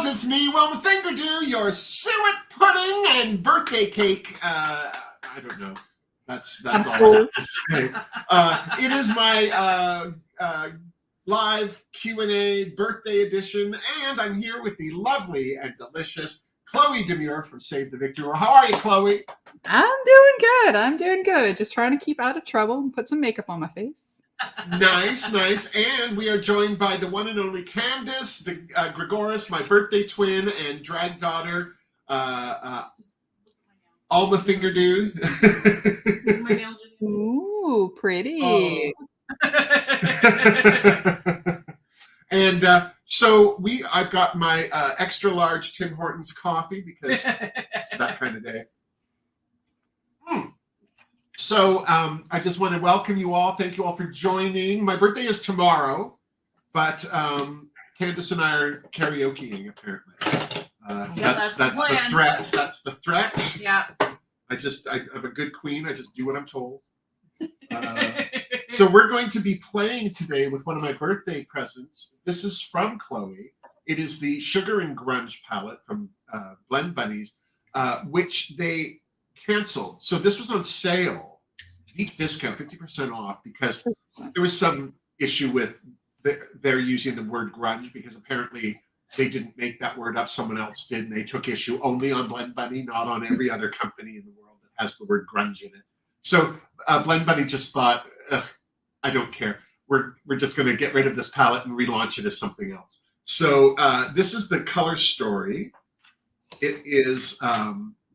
gals, it's me, Wilma Fingerdoo, your suet pudding and birthday cake. I don't know. That's all I have to say. It is my live Q&A birthday edition, and I'm here with the lovely and delicious Chloe Demure from Save the Victor. How are you, Chloe? I'm doing good. I'm doing good. Just trying to keep out of trouble and put some makeup on my face. Nice, nice. And we are joined by the one and only Candice Gregoris, my birthday twin and drag daughter, Alma Fingerdoo. My nails are Ooh, pretty. Oh. And so I've got my extra large Tim Hortons coffee because it's that kind of day. So I just want to welcome you all. Thank you all for joining. My birthday is tomorrow, but Candice and I are karaokeing apparently. That's the threat. That's the threat. Yeah. I'm a good queen. I just do what I'm told. So we're going to be playing today with one of my birthday presents. This is from Chloe. It is the Sugar and Grunge palette from Blend Bunnies, which they canceled. So this was on sale, deep discount, 50% off, because there was some issue with they're using the word grunge because apparently they didn't make that word up. Someone else did, and they took issue only on Blend Bunny, not on every other company in the world that has the word grunge in it. So Blend Bunny just thought, I don't care. We're just going to get rid of this palette and relaunch it as something else. So this is the color story. It is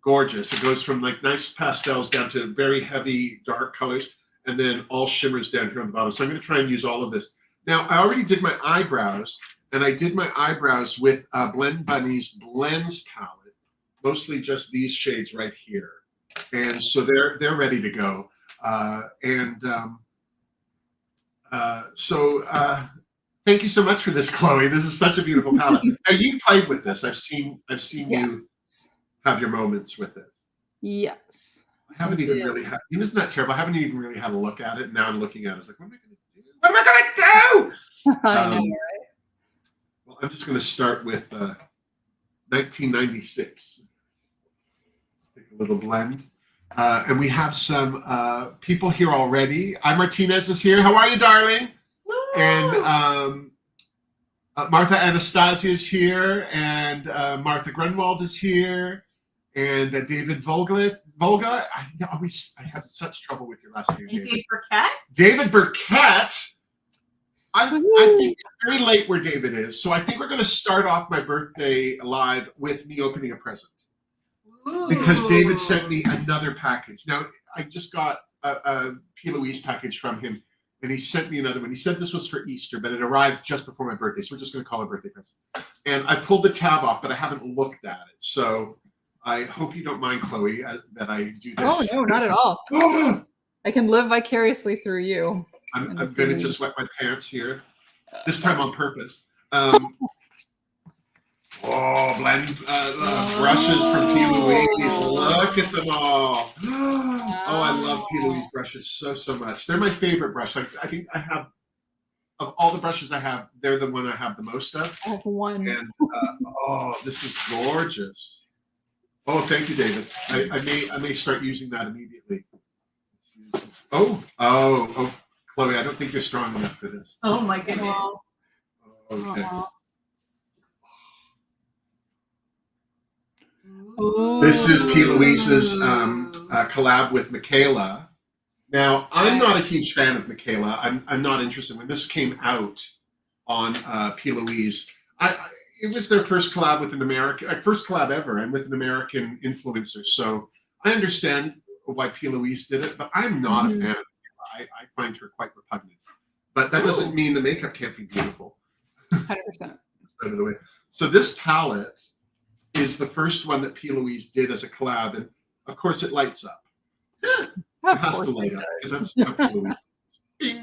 gorgeous. It goes from like nice pastels down to very heavy dark colors, and then all shimmers down here on the bottom. So I'm going to try and use all of this. Now, I already did my eyebrows, and I did my eyebrows with Blend Bunny's Blends palette, mostly just these shades right here. And so they're ready to go. Thank you so much for this, Chloe. This is such a beautiful palette. Now you've played with this. I've seen you have your moments with it. Yes. I haven't even really had. Isn't that terrible? I haven't even really had a look at it. Now I'm looking at it. It's like, what am I going to do? What am I going to do? I know, right? Well, I'm just going to start with 1996. Take a little blend. And we have some people here already. Martinez is here. How are you, darling? Woo! And Martha Anastasia is here. And Martha Grunwald is here. And David Volga. I have such trouble with your last name. And David Burkett? David Burkett. I think it's very late where David is. So I think we're going to start off my birthday live with me opening a present. Because David sent me another package. Now, I just got a P. Louise package from him, and he sent me another one. He said this was for Easter, but it arrived just before my birthday, so we're just going to call it a birthday present. And I pulled the tab off, but I haven't looked at it. So I hope you don't mind, Chloe, that I do this. Oh, no, not at all. I can live vicariously through you. I'm going to just wet my pants here, this time on purpose. Blend brushes from P. Louise. Look at them all. Oh, I love P. Louise brushes so much. They're my favorite brush. I think I have, of all the brushes I have, they're the one I have the most of. I have one. And this is gorgeous. Oh, thank you, David. I may start using that immediately. Oh, Chloe, I don't think you're strong enough for this. Oh my goodness. Okay. Ooh. This is P. Louise's collab with Michaela. Now, I'm not a huge fan of Michaela. I'm not interested. When this came out on P. Louise, it was their first collab with an American, first collab ever, and with an American influencer. So I understand why P. Louise did it, but I'm not a fan of Michaela. I find her quite repugnant. But that doesn't mean the makeup can't be beautiful. 100%. Out of the way. So this palette is the first one that P. Louise did as a collab, and of course it lights up. It has to light up because that's how P. Louise is.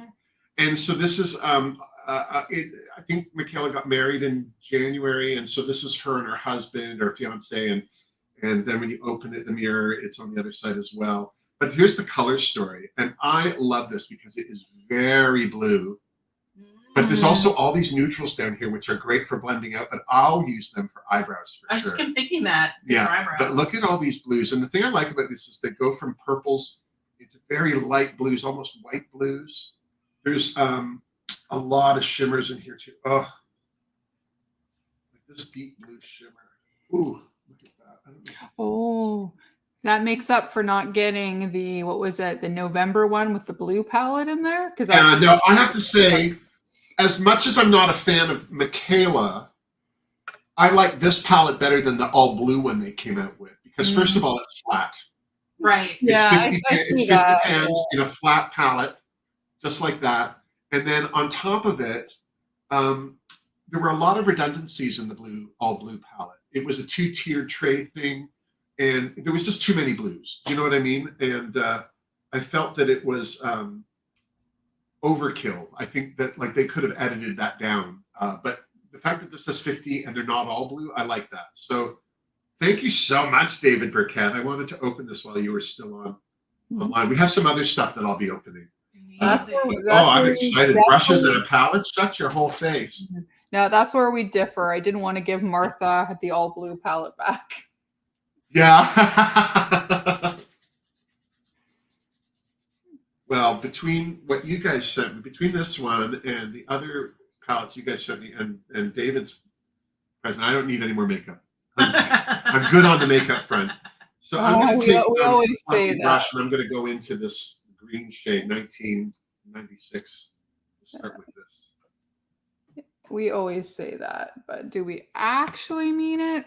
And so this is, I think Michaela got married in January, and so this is her and her husband or fiance, and then when you open it, the mirror, it's on the other side as well. But here's the color story, and I love this because it is very blue. But there's also all these neutrals down here, which are great for blending out, but I'll use them for eyebrows for I sure. just kept thinking that. Yeah, For eyebrows. but look at all these blues. And the thing I like about this is they go from purples into very light blues, almost white blues. There's a lot of shimmers in here too. Oh, like this deep blue shimmer. Ooh, look at that. I don't know. Oh, that makes up for not getting the, what was it, the November one with the blue palette in there? Because No, I have to say, as much as I'm not a fan of Michaela, I like this palette better than the all blue one they came out with. Because first of all, it's flat. Right. Yeah, It's 50, I it's see 50 that. pans in a flat palette, just like that. And then on top of it, there were a lot of redundancies in the all blue palette. It was a 2-tiered tray thing, and there was just too many blues. Do you know what I mean? And I felt that it was overkill. I think that like they could have edited that down. But the fact that this has 50 and they're not all blue, I like that. So thank you so much, David Burkett. I wanted to open this while you were still online. We have some other stuff that I'll be opening. That's Amazing. where- I'm excited. that's Brushes where- and a palette? Shut your whole face. No, that's where we differ. I didn't want to give Martha the all blue palette back. Yeah. Well, between what you guys sent me, between this one and the other palettes you guys sent me and David's present, I don't need any more makeup. I'm good on the makeup front. So I'm going to take we always say fluffy that. brush and I'm going to go into this green shade, 1996. We'll start with this. We always say that, but do we actually mean it?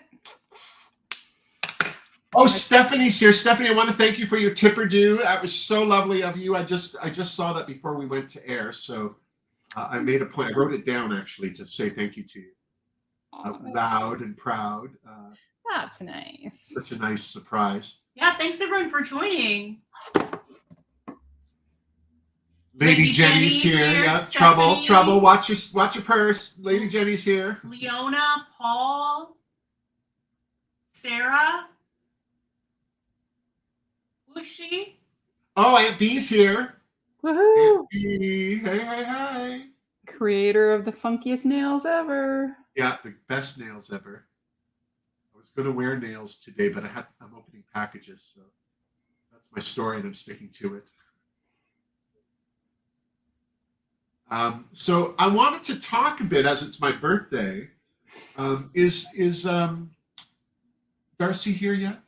Oh, Stephanie's here. Stephanie, I want to thank you for your Fingerdoo. That was so lovely of you. I just saw that before we went to air, so I made a point. I wrote it down actually to say thank you to you, loud and proud. That's nice. Such a nice surprise. Yeah, thanks everyone for joining. Lady Jenny's here. Yeah, Stephanie. trouble. Watch your purse. Lady Jenny's here. Leona, Paul, Sarah, Bushy. Oh, Aunt B's here. Woohoo! Aunt B, hey. Creator of the funkiest nails ever. Yeah, the best nails ever. I was going to wear nails today, but I'm opening packages, so that's my story, and I'm sticking to it. So I wanted to talk a bit, as it's my birthday. Is Darcy here yet?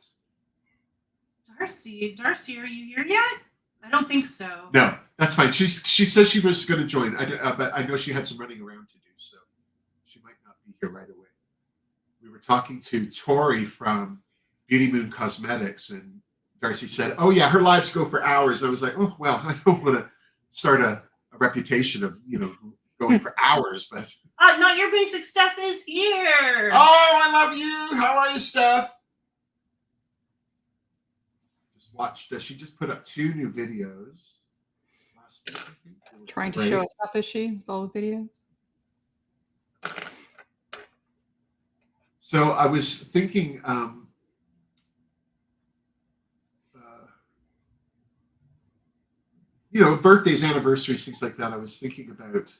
Darcy, are you here yet? I don't think so. No, that's fine. She said she was going to join, but I know she had some running around to do, so she might not be here right away. We were talking to Tori from Beauty Moon Cosmetics, and Darcy said, "Oh yeah, her lives go for hours." And I was like, "Oh well, I don't want to start a reputation of going for hours, but." Not your basic Steph is here. Oh, I love you. How are you, Steph? Just watched. She just put up 2 new videos. Last week, I think. It was Trying to great. show us up, is she, with all the videos? So I was thinking, birthdays, anniversaries, things like that. I was thinking about,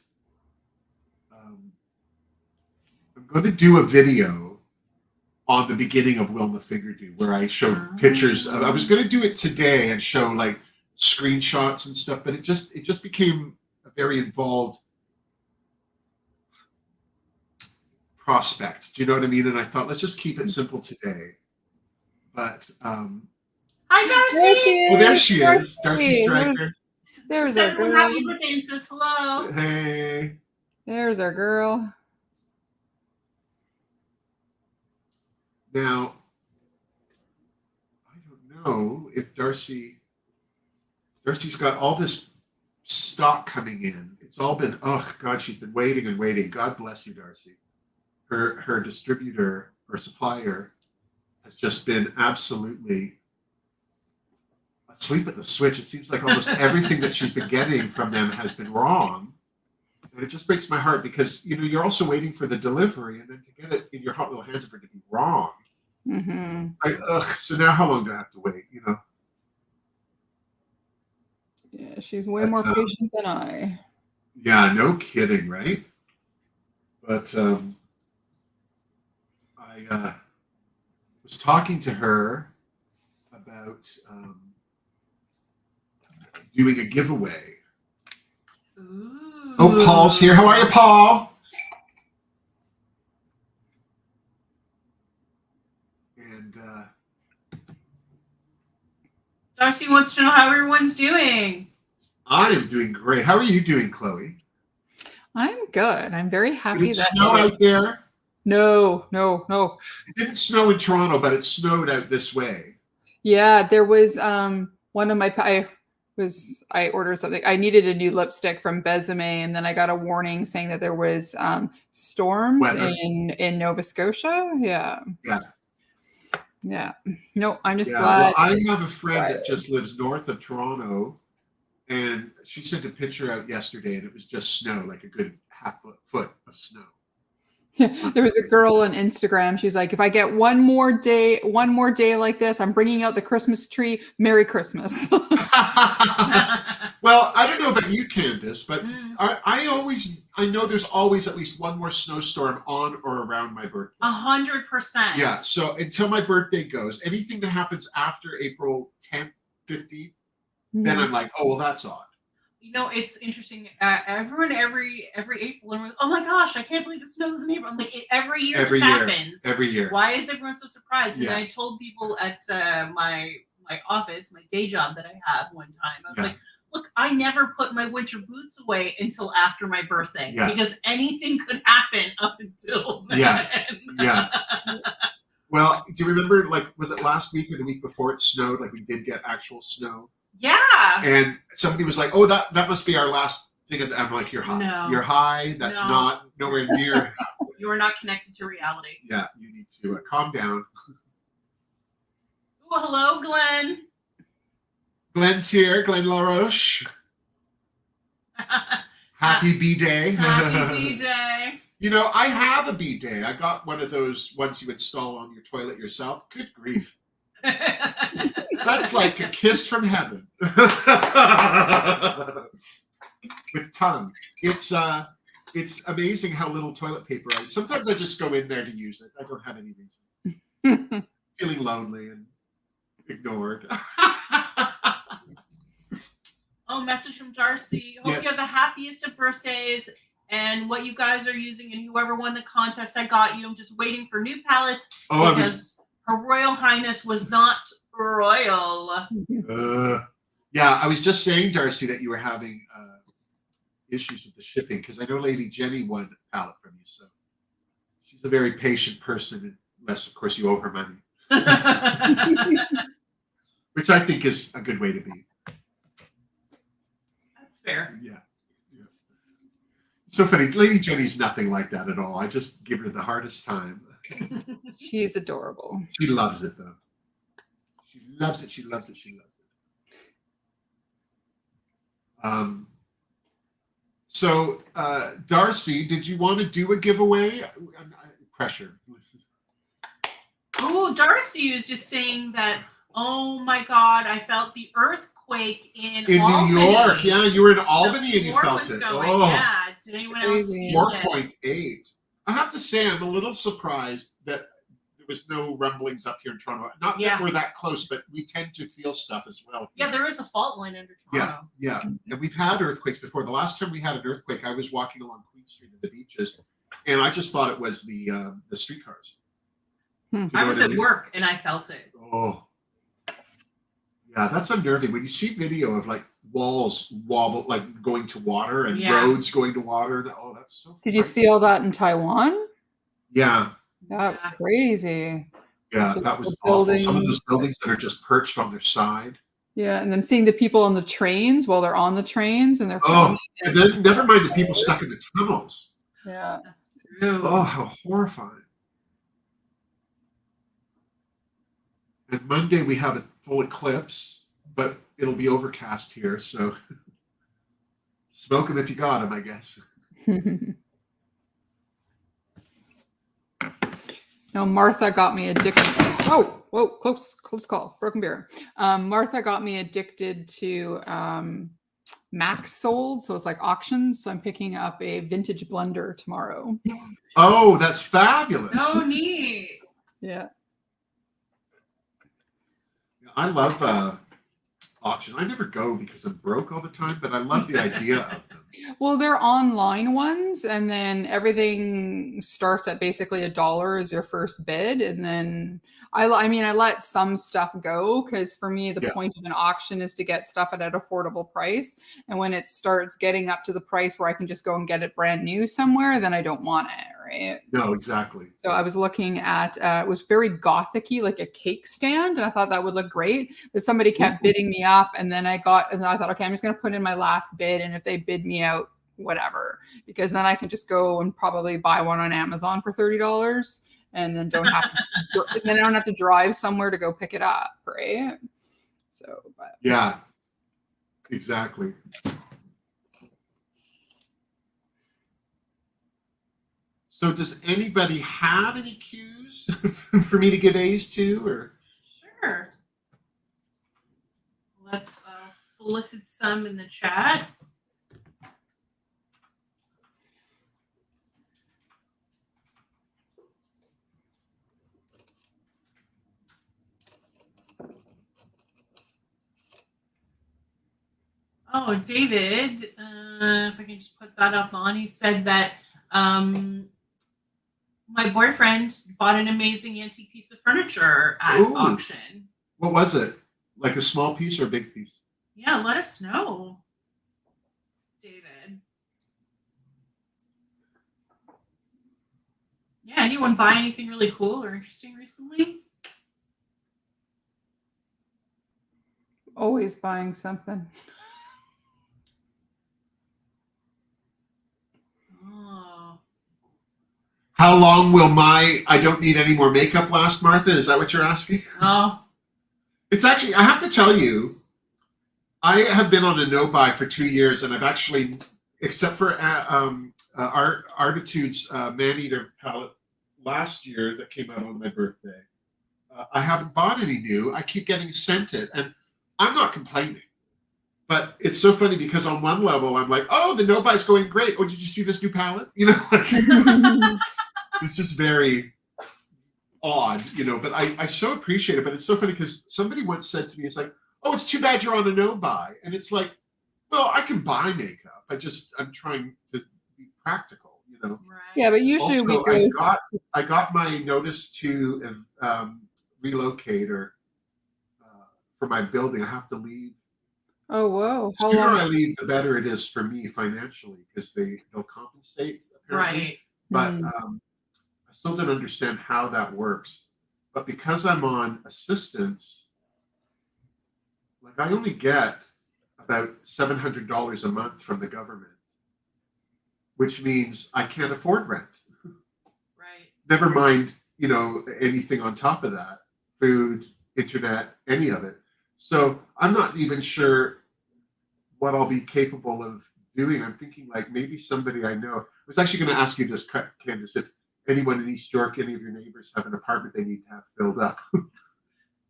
I'm going to do a video on the beginning of Wilma Fingerdoo where I show pictures. I was going to do it today and show like screenshots and stuff, but it just became a very involved prospect. Do you know what I mean? And I thought, let's just keep it simple today. But Hi, Darcy. oh, there she is, Darcy Stryker. There's our Everyone girl. happy birthday and says hello. Hey. There's our girl. Now, I don't know if Darcy's got all this stock coming in. It's all been, oh God, she's been waiting and waiting. God bless you, Darcy. Her distributor or supplier has just been absolutely asleep at the switch. It seems like almost everything that she's been getting from them has been wrong. And it just breaks my heart because, you're also waiting for the delivery and then to get it in your hot little hands for it to be wrong. Mm-hmm. So now how long do I have to wait, Yeah, she's way more patient than I. Yeah, no kidding, right? But I was talking to her about doing a giveaway. Ooh. Oh, Paul's here. How are you, Paul? And Darcy wants to know how everyone's doing. I am doing great. How are you doing, Chloe? I'm good. I'm very Did happy it that snow out there? No. It didn't snow in Toronto, but it snowed out this way. Yeah, there was one of my I ordered something. I needed a new lipstick from Besame, and then I got a warning saying that there was storms Weather. in Nova Scotia. Yeah. Yeah. No, I'm just Yeah. glad. Well, I have a friend that just lives north of Toronto, and she sent a picture out yesterday, and it was just snow, like a good half foot of snow. There was a girl on Instagram. She's like, if I get one more day like this, I'm bringing out the Christmas tree. Merry Christmas. Well, I don't know about you, Candice, but I know there's always at least one more snowstorm on or around my birthday. 100%. Yeah. So until my birthday goes, anything that happens after April 10th, 15th, then I'm like, oh, well, that's odd. You know, it's interesting. Everyone every April, and oh my gosh, I can't believe it snows in April. I'm like, every year this happens. Every year. Why is everyone so surprised? Yeah. And I told people at my office, my day job that I had one time, I was like, look, I never put my winter boots away until after my birthday because anything could happen up until then. Yeah. Well, do you remember, like, was it last week or the week before it snowed? Like, we did get actual snow. Yeah. And somebody was like, oh, that must be our last thing. I'm like, you're high. No. You're high. That's not nowhere near. You are not connected to reality. Yeah, you need to calm down. Oh, hello, Glenn. Glenn's here. Glenn LaRoche. Happy B-Day. Happy B-Day. You know, I have a B-Day. I got one of those ones you install on your toilet yourself. Good grief. That's like a kiss from heaven. With tongue. It's amazing how little toilet paper sometimes I just go in there to use it. I don't have any reason. Feeling lonely and ignored. Oh, message from Darcy. Hope you have the happiest of birthdays, and what you guys are using, and whoever won the contest, I got you. I'm just waiting for new palettes because Her Royal Highness was not royal. Yeah, I was just saying, Darcy, that you were having issues with the shipping because I know Lady Jenny won a palette from you, so she's a very patient person, unless, of course, you owe her money, which I think is a good way to be. That's fair. Yeah. So funny. Lady Jenny's nothing like that at all. I just give her the hardest time. She's adorable. She loves it, though. She loves it. She loves it. She loves it. So, Darcy, did you want to do a giveaway? Pressure. Oh, Darcy was just saying that, oh my God, I felt the earthquake in Albany. New York. Yeah, you were in Albany and you felt it. Oh, yeah. Did anyone else see it? 4.8. I have to say, I'm a little surprised that there was no rumblings up here in Toronto. Not that we're that close, but we tend to feel stuff as well. Yeah, there is a fault line under Toronto. Yeah. And we've had earthquakes before. The last time we had an earthquake, I was walking along Queen Street at the beaches, and I just thought it was the streetcars. I was at work, and I felt it. Oh. Yeah, that's unnerving. When you see video of, like, walls wobble, like going to water and roads going to water, that's so Did you see all that in Taiwan? Yeah. That was crazy. Yeah, that was awful. Some of those buildings that are just perched on their side. Yeah, and then seeing the people on the trains while they're on the trains and they're and then never mind the people stuck in the tunnels. Yeah. Oh, how horrifying. And Monday we have a full eclipse, but it'll be overcast here, so smoke them if you got them, I guess. No, Martha got me addicted. Oh, whoa, close call, broken beer. Martha got me addicted to max sold, so it's like auctions. So I'm picking up a vintage blender tomorrow. Oh, that's fabulous. Oh, neat. Yeah. I love auction. I never go because I'm broke all the time, but I love the idea of them. Well, they're online ones, and then everything starts at basically $1 as your first bid, and then I mean, I let some stuff go because for me, the point of an auction is to get stuff at an affordable price. And when it starts getting up to the price where I can just go and get it brand new somewhere, then I don't want it, right? No, exactly. So I was looking at, it was very gothic-y, like a cake stand, and I thought that would look great. But somebody kept bidding me up, and then I thought, okay, I'm just going to put in my last bid, and if they bid me out, whatever, because then I can just go and probably buy one on Amazon for $30. And then I don't have to drive somewhere to go pick it up, right? So, but yeah, exactly. So, does anybody have any cues for me to give A's to, or? Sure. Let's solicit some in the chat. Oh, David, if I can just put that up on, he said that my boyfriend bought an amazing antique piece of furniture at auction. What was it? Like a small piece or a big piece? Yeah, let us know, David. Yeah, anyone buy anything really cool or interesting recently? Always buying something. How long will my I don't need any more makeup last, Martha? Is that what you're asking? Oh. It's actually, I have to tell you, I have been on a no-buy for 2 years, and I've actually, except for Artitude's Man-Eater palette last year that came out on my birthday, I haven't bought any new. I keep getting sent it, and I'm not complaining. But it's so funny because on one level, I'm like, oh, the no-buy's going great. Oh, did you see this new palette? You know, it's just very odd, you know, but I so appreciate it. But it's so funny because somebody once said to me, it's like, oh, it's too bad you're on a no-buy. And it's like, well, I can buy makeup. I'm trying to be practical, you know. Right. Yeah, but usually also, I got my notice to relocate or for my building. I have to leave. Oh, whoa. The sooner I leave, the better it is for me financially because they'll compensate, apparently. Right. But I still don't understand how that works. But because I'm on assistance, like I only get about $700 a month from the government, which means I can't afford rent. Right. Never mind, you know, anything on top of that, food, internet, any of it. So I'm not even sure what I'll be capable of doing. I'm thinking like maybe somebody I know. I was actually going to ask you this, Candice, if anyone in East York, any of your neighbors have an apartment they need to have filled up in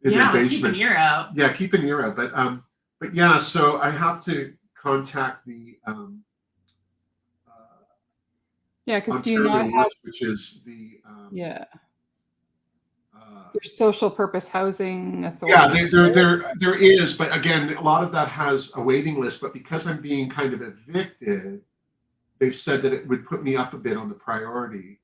their basement. Keep an ear out. Yeah, keep an ear out. But yeah, so I have to contact the because do you not have, which is the your social purpose housing authority? Yeah, there is, but again, a lot of that has a waiting list. But because I'm being kind of evicted, they've said that it would put me up a bit on the priority.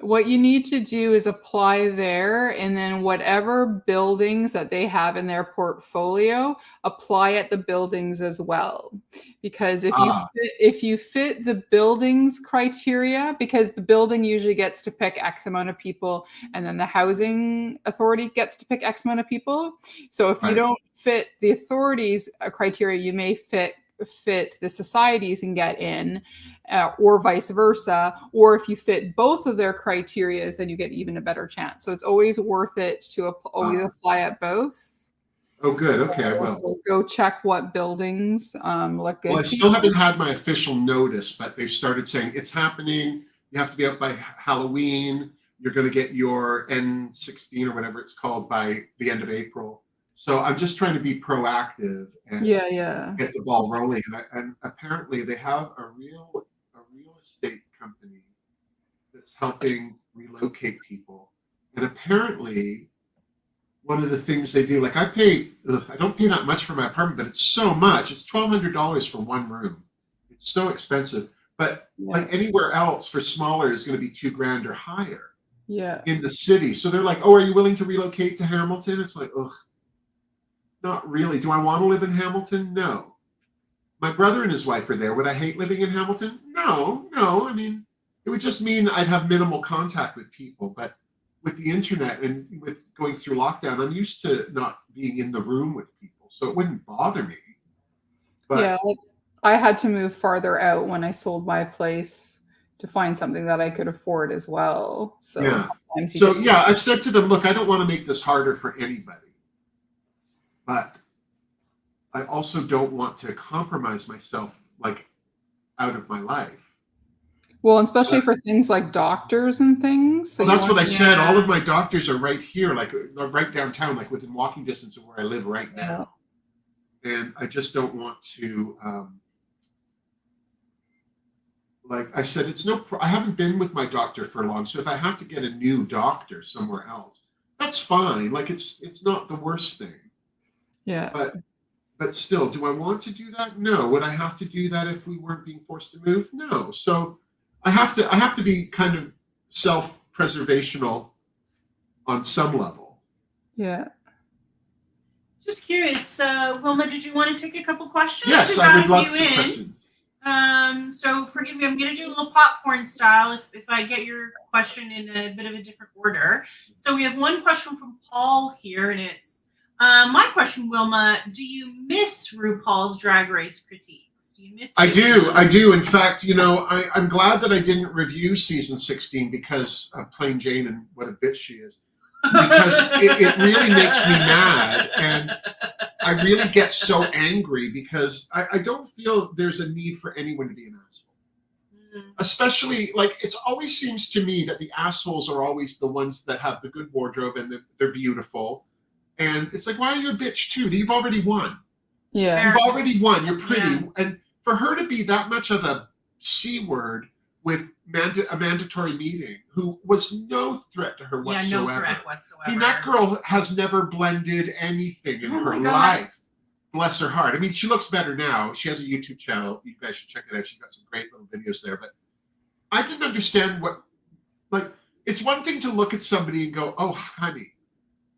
What you need to do is apply there, and then whatever buildings that they have in their portfolio, apply at the buildings as well. Because if you fit the buildings criteria, because the building usually gets to pick X amount of people, and then the housing authority gets to pick X amount of people. So if you don't fit the authorities' criteria, you may fit the societies and get in, or vice versa. Or if you fit both of their criterias, then you get even a better chance. So it's always worth it to always apply at both. Oh, good. Okay, I will. So go check what buildings look good. Well, I still haven't had my official notice, but they've started saying it's happening. You have to be out by Halloween. You're going to get your N16 or whatever it's called by the end of April. So I'm just trying to be proactive and Yeah. get the ball rolling. And apparently they have a real estate company that's helping relocate people. And apparently one of the things they do, like I don't pay that much for my apartment, but it's so much. It's $1,200 for one room. It's so expensive. But like anywhere else for smaller is going to be $2,000 or higher. Yeah. In the city. So they're like, oh, are you willing to relocate to Hamilton? It's like, ugh, not really. Do I want to live in Hamilton? No. My brother and his wife are there. Would I hate living in Hamilton? No. I mean, it would just mean I'd have minimal contact with people. But with the internet and with going through lockdown, I'm used to not being in the room with people. So it wouldn't bother me. But yeah, I had to move farther out when I sold my place to find something that I could afford as well. So I've said to them, look, I don't want to make this harder for anybody, but I also don't want to compromise myself like out of my life. Well, especially for things like doctors and things. So that's what I said. All of my doctors are right here, like right downtown, like within walking distance of where I live right now. And I just don't want to, like I said, I haven't been with my doctor for long. So if I have to get a new doctor somewhere else, that's fine. Like it's not the worst thing. Yeah. But still, do I want to do that? No. Would I have to do that if we weren't being forced to move? No. So I have to be kind of self-preservational on some level. Yeah. Just curious, Wilma, did you want to take a couple questions? Yes, I would love some questions. So forgive me, I'm going to do a little popcorn style if I get your question in a bit of a different order. So we have one question from Paul here, and it's, my question, Wilma, do you miss RuPaul's Drag Race critiques? Do you miss I do. In fact, I'm glad that I didn't review season 16 because of Plain Jane and what a bitch she is. Because it really makes me mad, and I really get so angry because I don't feel there's a need for anyone to be an asshole. Especially, like, it always seems to me that the assholes are always the ones that have the good wardrobe and they're beautiful. And it's like, why are you a bitch too? You've already won. Yeah. You've already won. You're pretty. Yeah. And for her to be that much of a C word with a mandatory meeting, who was no threat to her whatsoever. Yeah, no threat whatsoever. I mean, that girl has never blended anything in her life. Bless her heart. I mean, she looks better now. She has a YouTube channel. You guys should check it out. She's got some great little videos there. But I didn't understand it's one thing to look at somebody and go, oh, honey,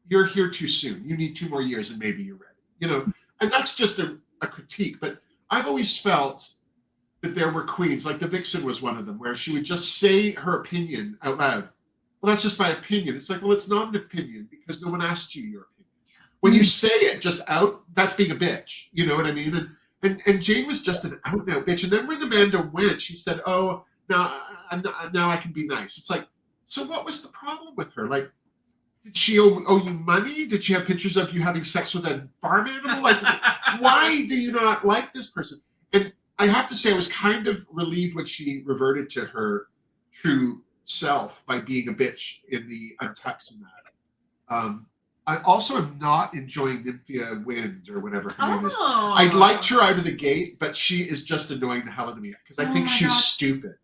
you're here too soon. You need 2 more years and maybe you're ready. And that's just a critique. But I've always felt that there were queens, like the Vixen was one of them, where she would just say her opinion out loud. Well, that's just my opinion. It's like, well, it's not an opinion because no one asked you your opinion. When you say it just out, that's being a bitch. You know what I mean? And Jane was just an out and out bitch. And then when Amanda went, she said, oh, now I can be nice. It's like, so what was the problem with her? Like, did she owe you money? Did she have pictures of you having sex with a farm animal? Like, why do you not like this person? And I have to say, I was kind of relieved when she reverted to her true self by being a bitch in the Untucked and that. I also am not enjoying Nymphia Wind or whatever her name is. I liked her out of the gate, but she is just annoying the hell out of me because I think she's stupid.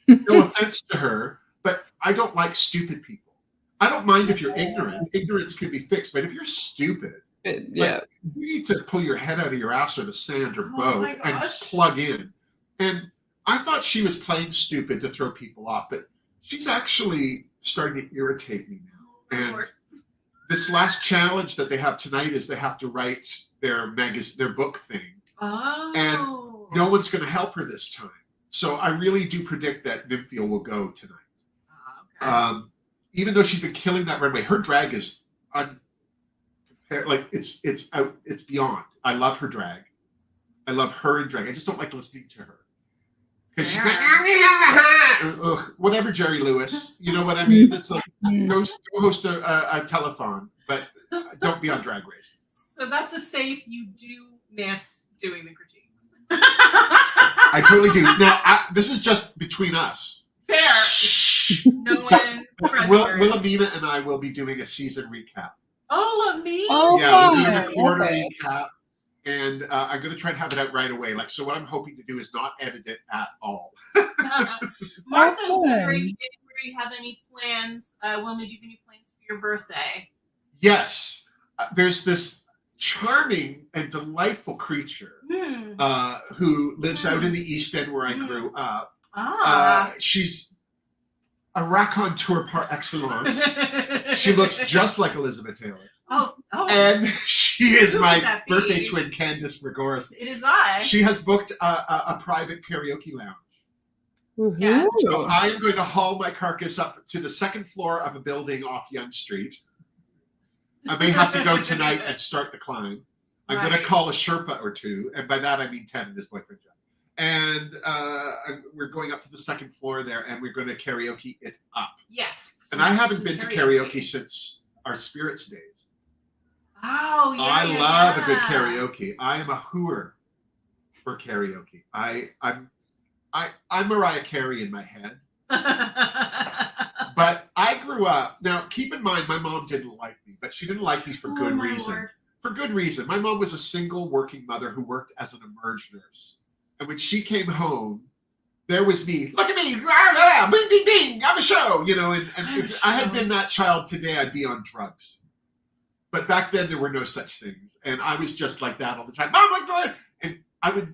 No offense to her, but I don't like stupid people. I don't mind if you're ignorant. Ignorance can be fixed, but if you're stupid, you need to pull your head out of your ass or the sand or both and plug in. And I thought she was playing stupid to throw people off, but she's actually starting to irritate me now. And this last challenge that they have tonight is they have to write their book thing. Oh. And no one's going to help her this time. So I really do predict that Nymphia will go tonight. Okay. Even though she's been killing that runway, her drag is it's beyond. I love her drag. I love her in drag. I just don't like listening to her. Because she's like, whatever, Jerry Lewis. You know what I mean? It's like, go host a telethon, but don't be on Drag Race. So that's a safe, you do miss doing the critiques. I totally do. Now, this is just between us. Fair. No one. Wilhelmina and I will be doing a season recap. Oh, amazing. Oh, Yeah, we're doing fun. a quarter Okay. recap, and I'm going to try and have it out right away. Like, so what I'm hoping to do is not edit it at all. Martha, Oh, where fun. you have any plans? Wilma, do you have any plans for your birthday? Yes, there's this charming and delightful creature who lives out in the East End where I grew up. She's a raconteur par excellence. She looks just like Elizabeth Taylor. Oh. And she is Who my could that be? birthday twin, Candice Gregoris. It is I. She has booked a private karaoke lounge. Yes. So I am going to haul my carcass up to the second floor of a building off Yonge Street. I may have to go tonight and start the climb. I'm going to call a Sherpa or two, and by that I mean Ted and his boyfriend John. And we're going up to the second floor there, and we're going to karaoke it up. Yes. And I haven't been to karaoke since our Spirits days. Oh, yeah. I love a good karaoke. I am a hooer for karaoke. I'm Mariah Carey in my head. But I grew up, now keep in mind, my mom didn't like me, but she didn't like me for good reason. Lord. For good reason. My mom was a single working mother who worked as an emerge nurse. And when she came home, there was me, look at me, blah, blah, bing, bing, bing, I'm a show, you know, and if I had been that child today, I'd be on drugs. But back then there were no such things. And I was just like that all the time. And I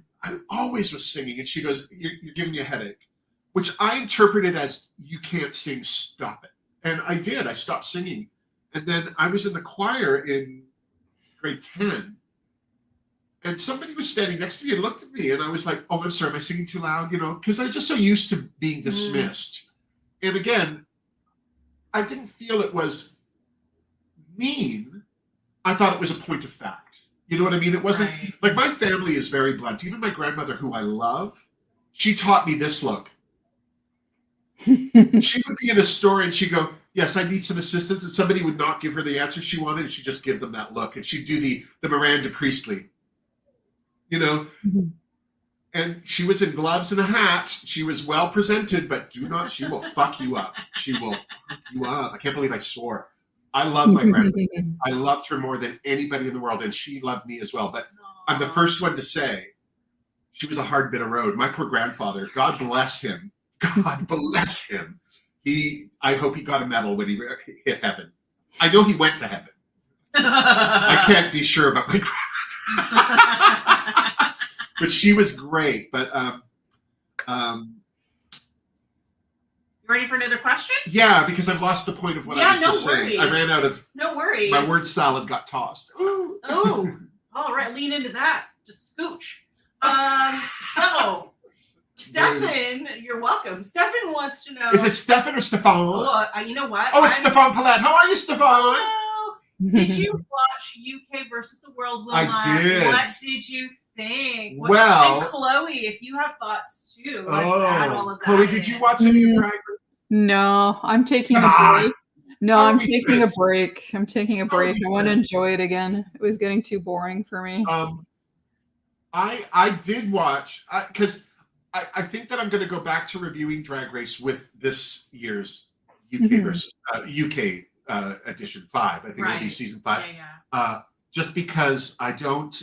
always was singing. And she goes, you're giving me a headache, which I interpreted as, you can't sing, stop it. And I did, I stopped singing. And then I was in the choir in grade 10. And somebody was standing next to me and looked at me. And I was like, oh, I'm sorry, am I singing too loud? You know, because I was just so used to being dismissed. And again, I didn't feel it was mean. I thought it was a point of fact. You know what I mean? It wasn't like, my family is very blunt. Even my grandmother, who I love, she taught me this look. She would be in a store and she'd go, yes, I need some assistance. And somebody would not give her the answer she wanted. And she'd just give them that look. And she'd do the Miranda Priestley, you know? And she was in gloves and a hat. She was well presented, but she will fuck you up. She will fuck you up. I can't believe I swore. I love my grandmother. I loved her more than anybody in the world. And she loved me as well. But I'm the first one to say, she was a hard bit of road. My poor grandfather, God bless him. God bless him. I hope he got a medal when he hit heaven. I know he went to heaven. I can't be sure about my grandmother. But she was great. But you ready for another question? Yeah, because I've lost the point of what I was just saying. I ran out of. No worries. My word salad got tossed. Ooh. Oh, all right. Lean into that. Just scooch. So, Stefan, you're welcome. Stefan wants to know. Is it Stefan or Stefan? Oh, you know what? Oh, it's Stefan Paulette. How are you, Stefan? Hello. Did you watch UK versus the World, Wilma? I did. What did you think? Well, and Chloe, if you have thoughts too, let's add all of that. Chloe, did you watch any of Drag Race? No, I'm taking a break. No, I'm taking a break. I'm taking a break. I want to enjoy it again. It was getting too boring for me. I did watch because I think that I'm going to go back to reviewing Drag Race with this year's UK versus UK edition 5. I think it'll be season 5. Just because I don't,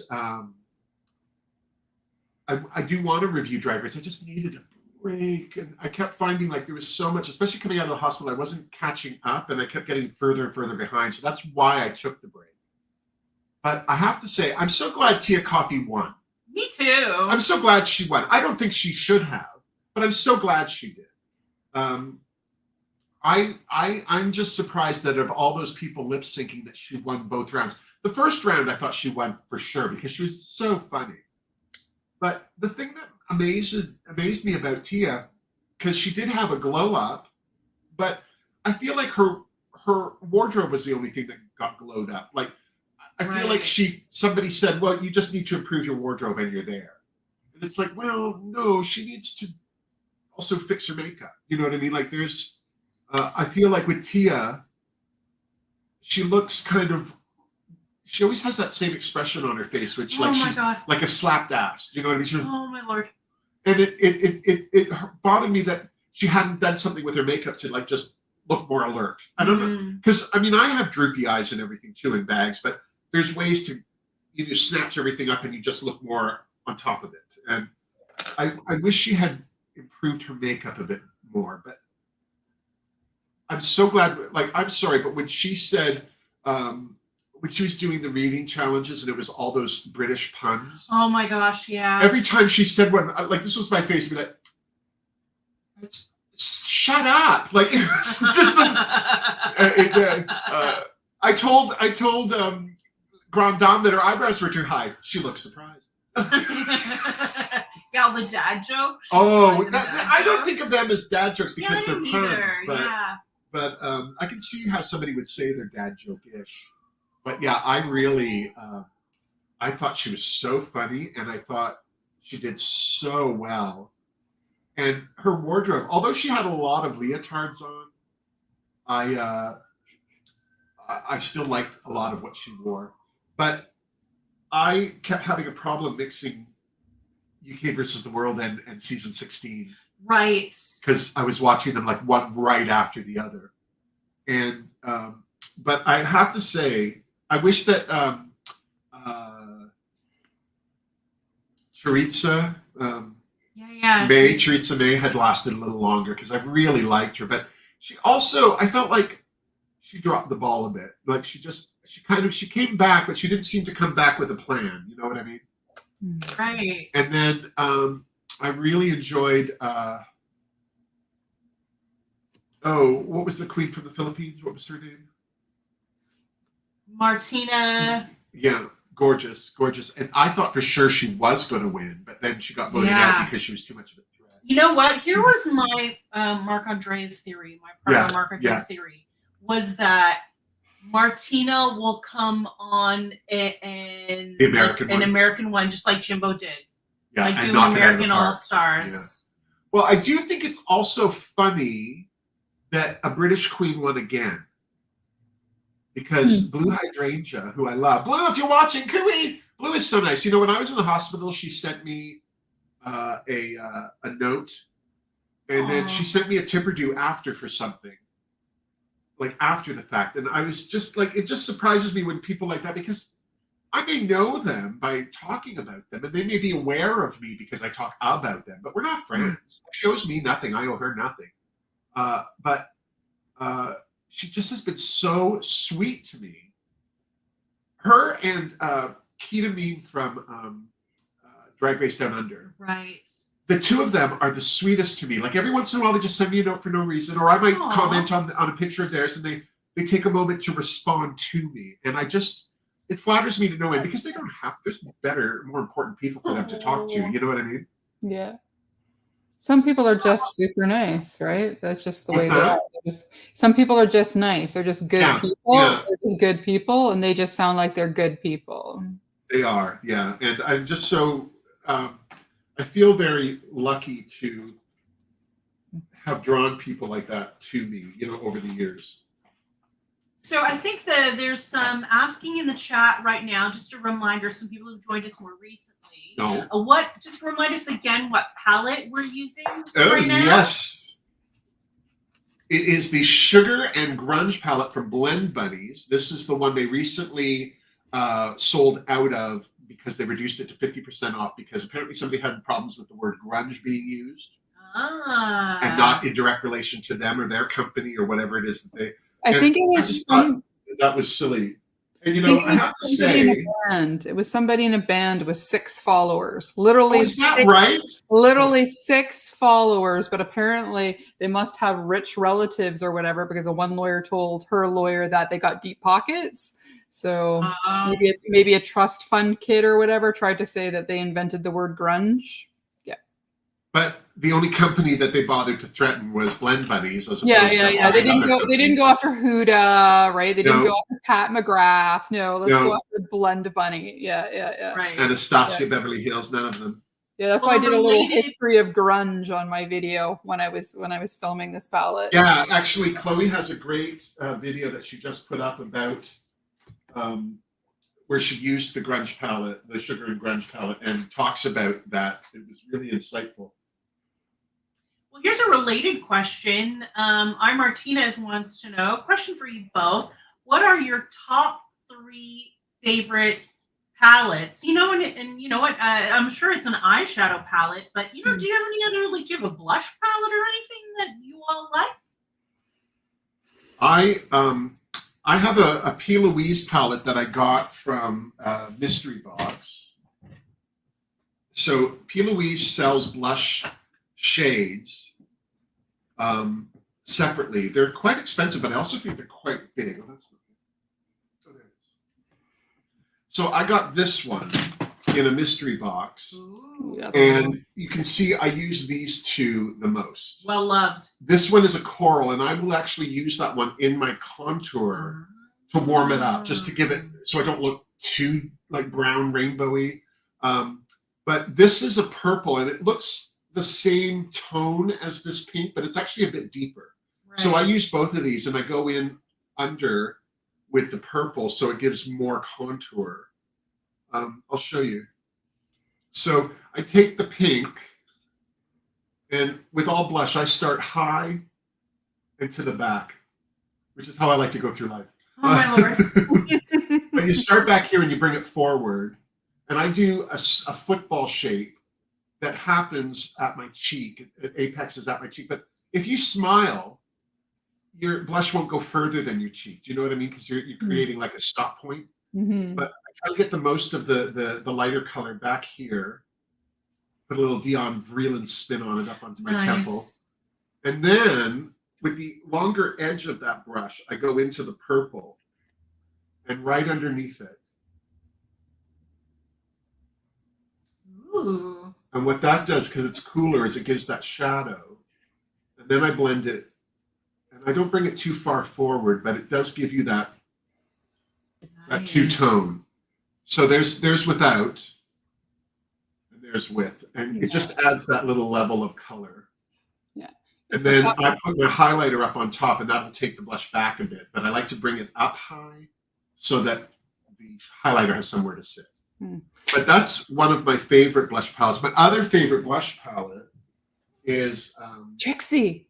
I do want to review Drag Race. I just needed a break, and I kept finding like there was so much, especially coming out of the hospital, I wasn't catching up, and I kept getting further and further behind. So that's why I took the break. But I have to say, I'm so glad Tia Coffee won. Me too. I'm so glad she won. I don't think she should have, but I'm so glad she did. I'm just surprised that of all those people lip syncing that she won both rounds. The first round I thought she won for sure because she was so funny. But the thing that amazed me about Tia, because she did have a glow up, but I feel like her wardrobe was the only thing that got glowed up. Like I feel like somebody said, well, you just need to improve your wardrobe and you're there. And it's like, well, no, she needs to also fix her makeup. You know what I mean? Like there's, I feel like with Tia, she looks kind of, she always has that same expression on her face, which she's like a slapped ass. You know what I mean? Oh my Lord. And it bothered me that she hadn't done something with her makeup to like just look more alert. I don't know, because I mean, I have droopy eyes and everything too in bags, but there's ways to you just snatch everything up and you just look more on top of it. And I wish she had improved her makeup a bit more, but I'm so glad. Like, I'm sorry, but when she said when she was doing the reading challenges and it was all those British puns. Oh my gosh, yeah. Every time she said one, like this was my face, I'd be like, shut up! Like it was just I told Grand Dame that her eyebrows were too high. She looked surprised. Yeah, the dad jokes. Oh, I don't think of them as dad jokes because they're puns, but I can see how somebody would say they're dad joke-ish. But yeah, I really, I thought she was so funny, and I thought she did so well. And her wardrobe, although she had a lot of leotards on, I still liked a lot of what she wore. But I kept having a problem mixing UK versus the World and season 16. Right. Because I was watching them like one right after the other. And, but I have to say, I wish that Teresa May had lasted a little longer because I've really liked her. But she also, I felt like she dropped the ball a bit. Like she came back, but she didn't seem to come back with a plan. You know what I mean? Right. And then I really enjoyed. What was the queen from the Philippines? What was her name? Martina. Yeah, gorgeous. And I thought for sure she was going to win, but then she got voted out because she was too much of a threat. You know what? Here was my Marc Andre's theory, my partner Marc Andre's theory, was that Martina will come on an American one, just like Jimbo did. Yeah, like doing American All-Stars. Yeah. Well, I do think it's also funny that a British queen won again. Because Blue Hydrangea, who I love, Blue, if you're watching, Blue is so nice. You know, when I was in the hospital, she sent me a note, and then she sent me a Fingerdoo after for something, like after the fact. And I was just like, it just surprises me when people like that, because I may know them by talking about them, and they may be aware of me because I talk about them, but we're not friends. She owes me nothing. I owe her nothing. But she just has been so sweet to me. Her and Keita Mean from Drag Race Down Under. Right. The two of them are the sweetest to me. Like every once in a while, they just send me a note for no reason, or I might comment on a picture of theirs, and they take a moment to respond to me, and it flatters me to no end because they don't have. There's better, more important people for them to talk to. You know what I mean? Yeah. Some people are just super nice, right? That's just the way they are. Some people are just nice. They're just good people. Yeah. They're just good people, and they just sound like they're good people. They are, yeah. And I'm just so, I feel very lucky to have drawn people like that to me, over the years. So I think that there's some asking in the chat right now, just a reminder, some people who've joined us more recently. Just remind us again what palette we're using right now. Yes. It is the Sugar and Grunge palette from Blend Bunnies. This is the one they recently sold out of because they reduced it to 50% off because apparently somebody had problems with the word grunge being used. And not in direct relation to them or their company or whatever it is that they... I think it was that was silly. And I have to say, it was somebody in a band with 6 followers. Literally, is that right? Literally 6 followers, but apparently they must have rich relatives or whatever because the one lawyer told her lawyer that they got deep pockets. So maybe a trust fund kid or whatever tried to say that they invented the word grunge. Yeah. But the only company that they bothered to threaten was Blend Bunnies. As They didn't go after Huda, right? They didn't go after Pat McGrath. No, let's go after Blend Bunny. Yeah. Right. Anastasia Beverly Hills, none of them. Yeah, that's why I did a little history of grunge on my video when I was filming this palette. Yeah, actually, Chloe has a great video that she just put up about where she used the grunge palette, the Sugar and Grunge palette, and talks about that. It was really insightful. Well, here's a related question. Our Martinez wants to know, question for you both. What are your top 3 favorite palettes? You know, and you know what? I'm sure it's an eyeshadow palette, but you know, do you have any other, like, do you have a blush palette or anything that you all like? I have a P. Louise palette that I got from Mystery Box. So P. Louise sells blush shades separately. They're quite expensive, but I also think they're quite big. Oh, that's not good. Oh, there it is. So I got this one in a mystery box. Ooh, and you can see I use these 2 the most. well loved. This one is a coral, and I will actually use that one in my contour to warm it up, just to give it, so I don't look too like brown rainbowy. But this is a purple, and it looks the same tone as this pink, but it's actually a bit deeper. Right. So I use both of these, and I go in under with the purple, so it gives more contour. I'll show you. So I take the pink, and with all blush, I start high and to the back, which is how I like to go through life. Oh, my Lord. But you start back here and you bring it forward, and I do a football shape that happens at my cheek. Apex is at my cheek. But if you smile, your blush won't go further than your cheek. Do you know what I mean? Because you're creating like a stop point. Mm-hmm. But I try to get the most of the lighter color back here. Put a little Dion Vreeland spin on it up onto my temple. And then with the longer edge of that brush, I go into the purple and right underneath it. Ooh. And what that does, because it's cooler, is it gives that shadow. And then I blend it. And I don't bring it too far forward, but it does give you that that two-tone. So there's without, and there's with, and it just adds that little level of color. Yeah. And then I put my highlighter up on top, and that'll take the blush back a bit. But I like to bring it up high so that the highlighter has somewhere to sit. But that's one of my favorite blush palettes. My other favorite blush palette is Trixie,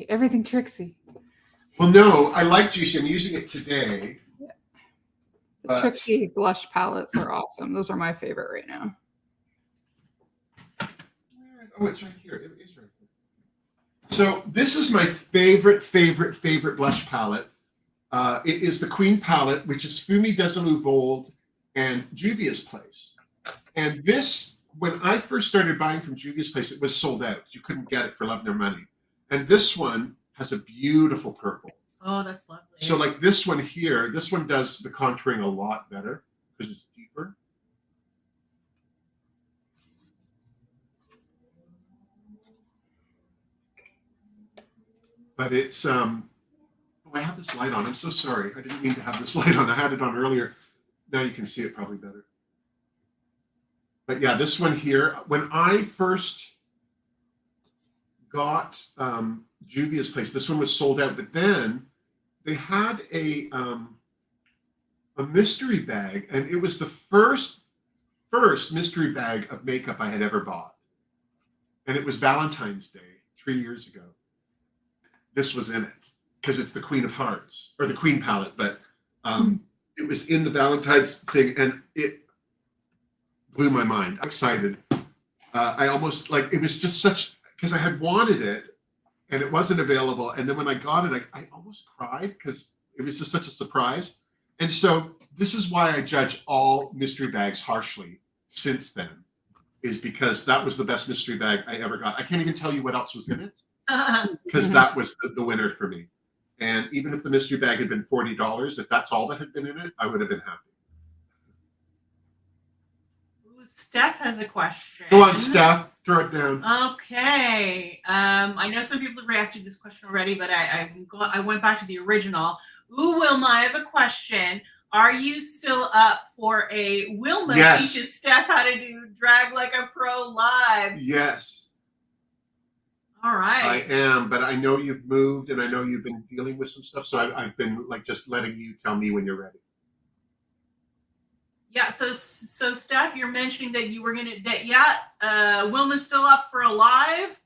everything Trixie. Well, no, I like Juicy. I'm using it today. The Trixie blush palettes are awesome. Those are my favorite right now. Oh, it's right here. It is right here. So this is my favorite blush palette. It is the Queen palette, which is Fumi Desilu Vold and Juvia's Place. And this, when I first started buying from Juvia's Place, it was sold out. You couldn't get it for love nor money. And this one has a beautiful purple. Oh, that's lovely. So like this one here, this one does the contouring a lot better because it's deeper. But it's, oh, I have this light on. I'm so sorry. I didn't mean to have this light on. I had it on earlier. Now you can see it probably better. But yeah, this one here, when I first got Juvia's Place, this one was sold out, but then they had a mystery bag, and it was the first mystery bag of makeup I had ever bought. And it was Valentine's Day 3 years ago. This was in it because it's the Queen of Hearts, or the Queen palette, but it was in the Valentine's thing, and it blew my mind. I'm excited. I almost, like, it was just such, because I had wanted it and it wasn't available. And then when I got it, I almost cried because it was just such a surprise. And so this is why I judge all mystery bags harshly since then, is because that was the best mystery bag I ever got. I can't even tell you what else was in it because that was the winner for me. And even if the mystery bag had been $40, if that's all that had been in it, I would have been happy. Steph has a question. Go on, Steph. Throw it down. Okay. I know some people have reacted to this question already, but I went back to the original. Ooh, Wilma, I have a question. Are you still up for a Wilma teaches Steph how to do Drag Like a Pro live? Yes. All right. I am, but I know you've moved, and I know you've been dealing with some stuff, so I've been like just letting you tell me when you're ready. Yeah, so Steph, you're mentioning that you were Wilma's still up for a live.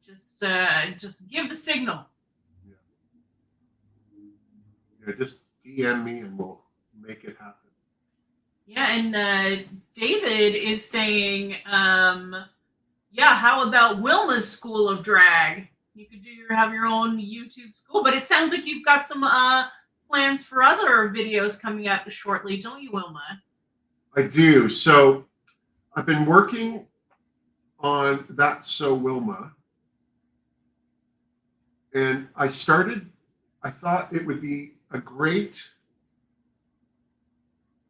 Just give the signal. Yeah, just DM me and we'll make it happen. Yeah, and David is saying, how about Wilma's School of Drag? You could have your own YouTube school, but it sounds like you've got some plans for other videos coming up shortly, don't you, Wilma? I do. So I've been working on That's So Wilma. And I thought it would be a great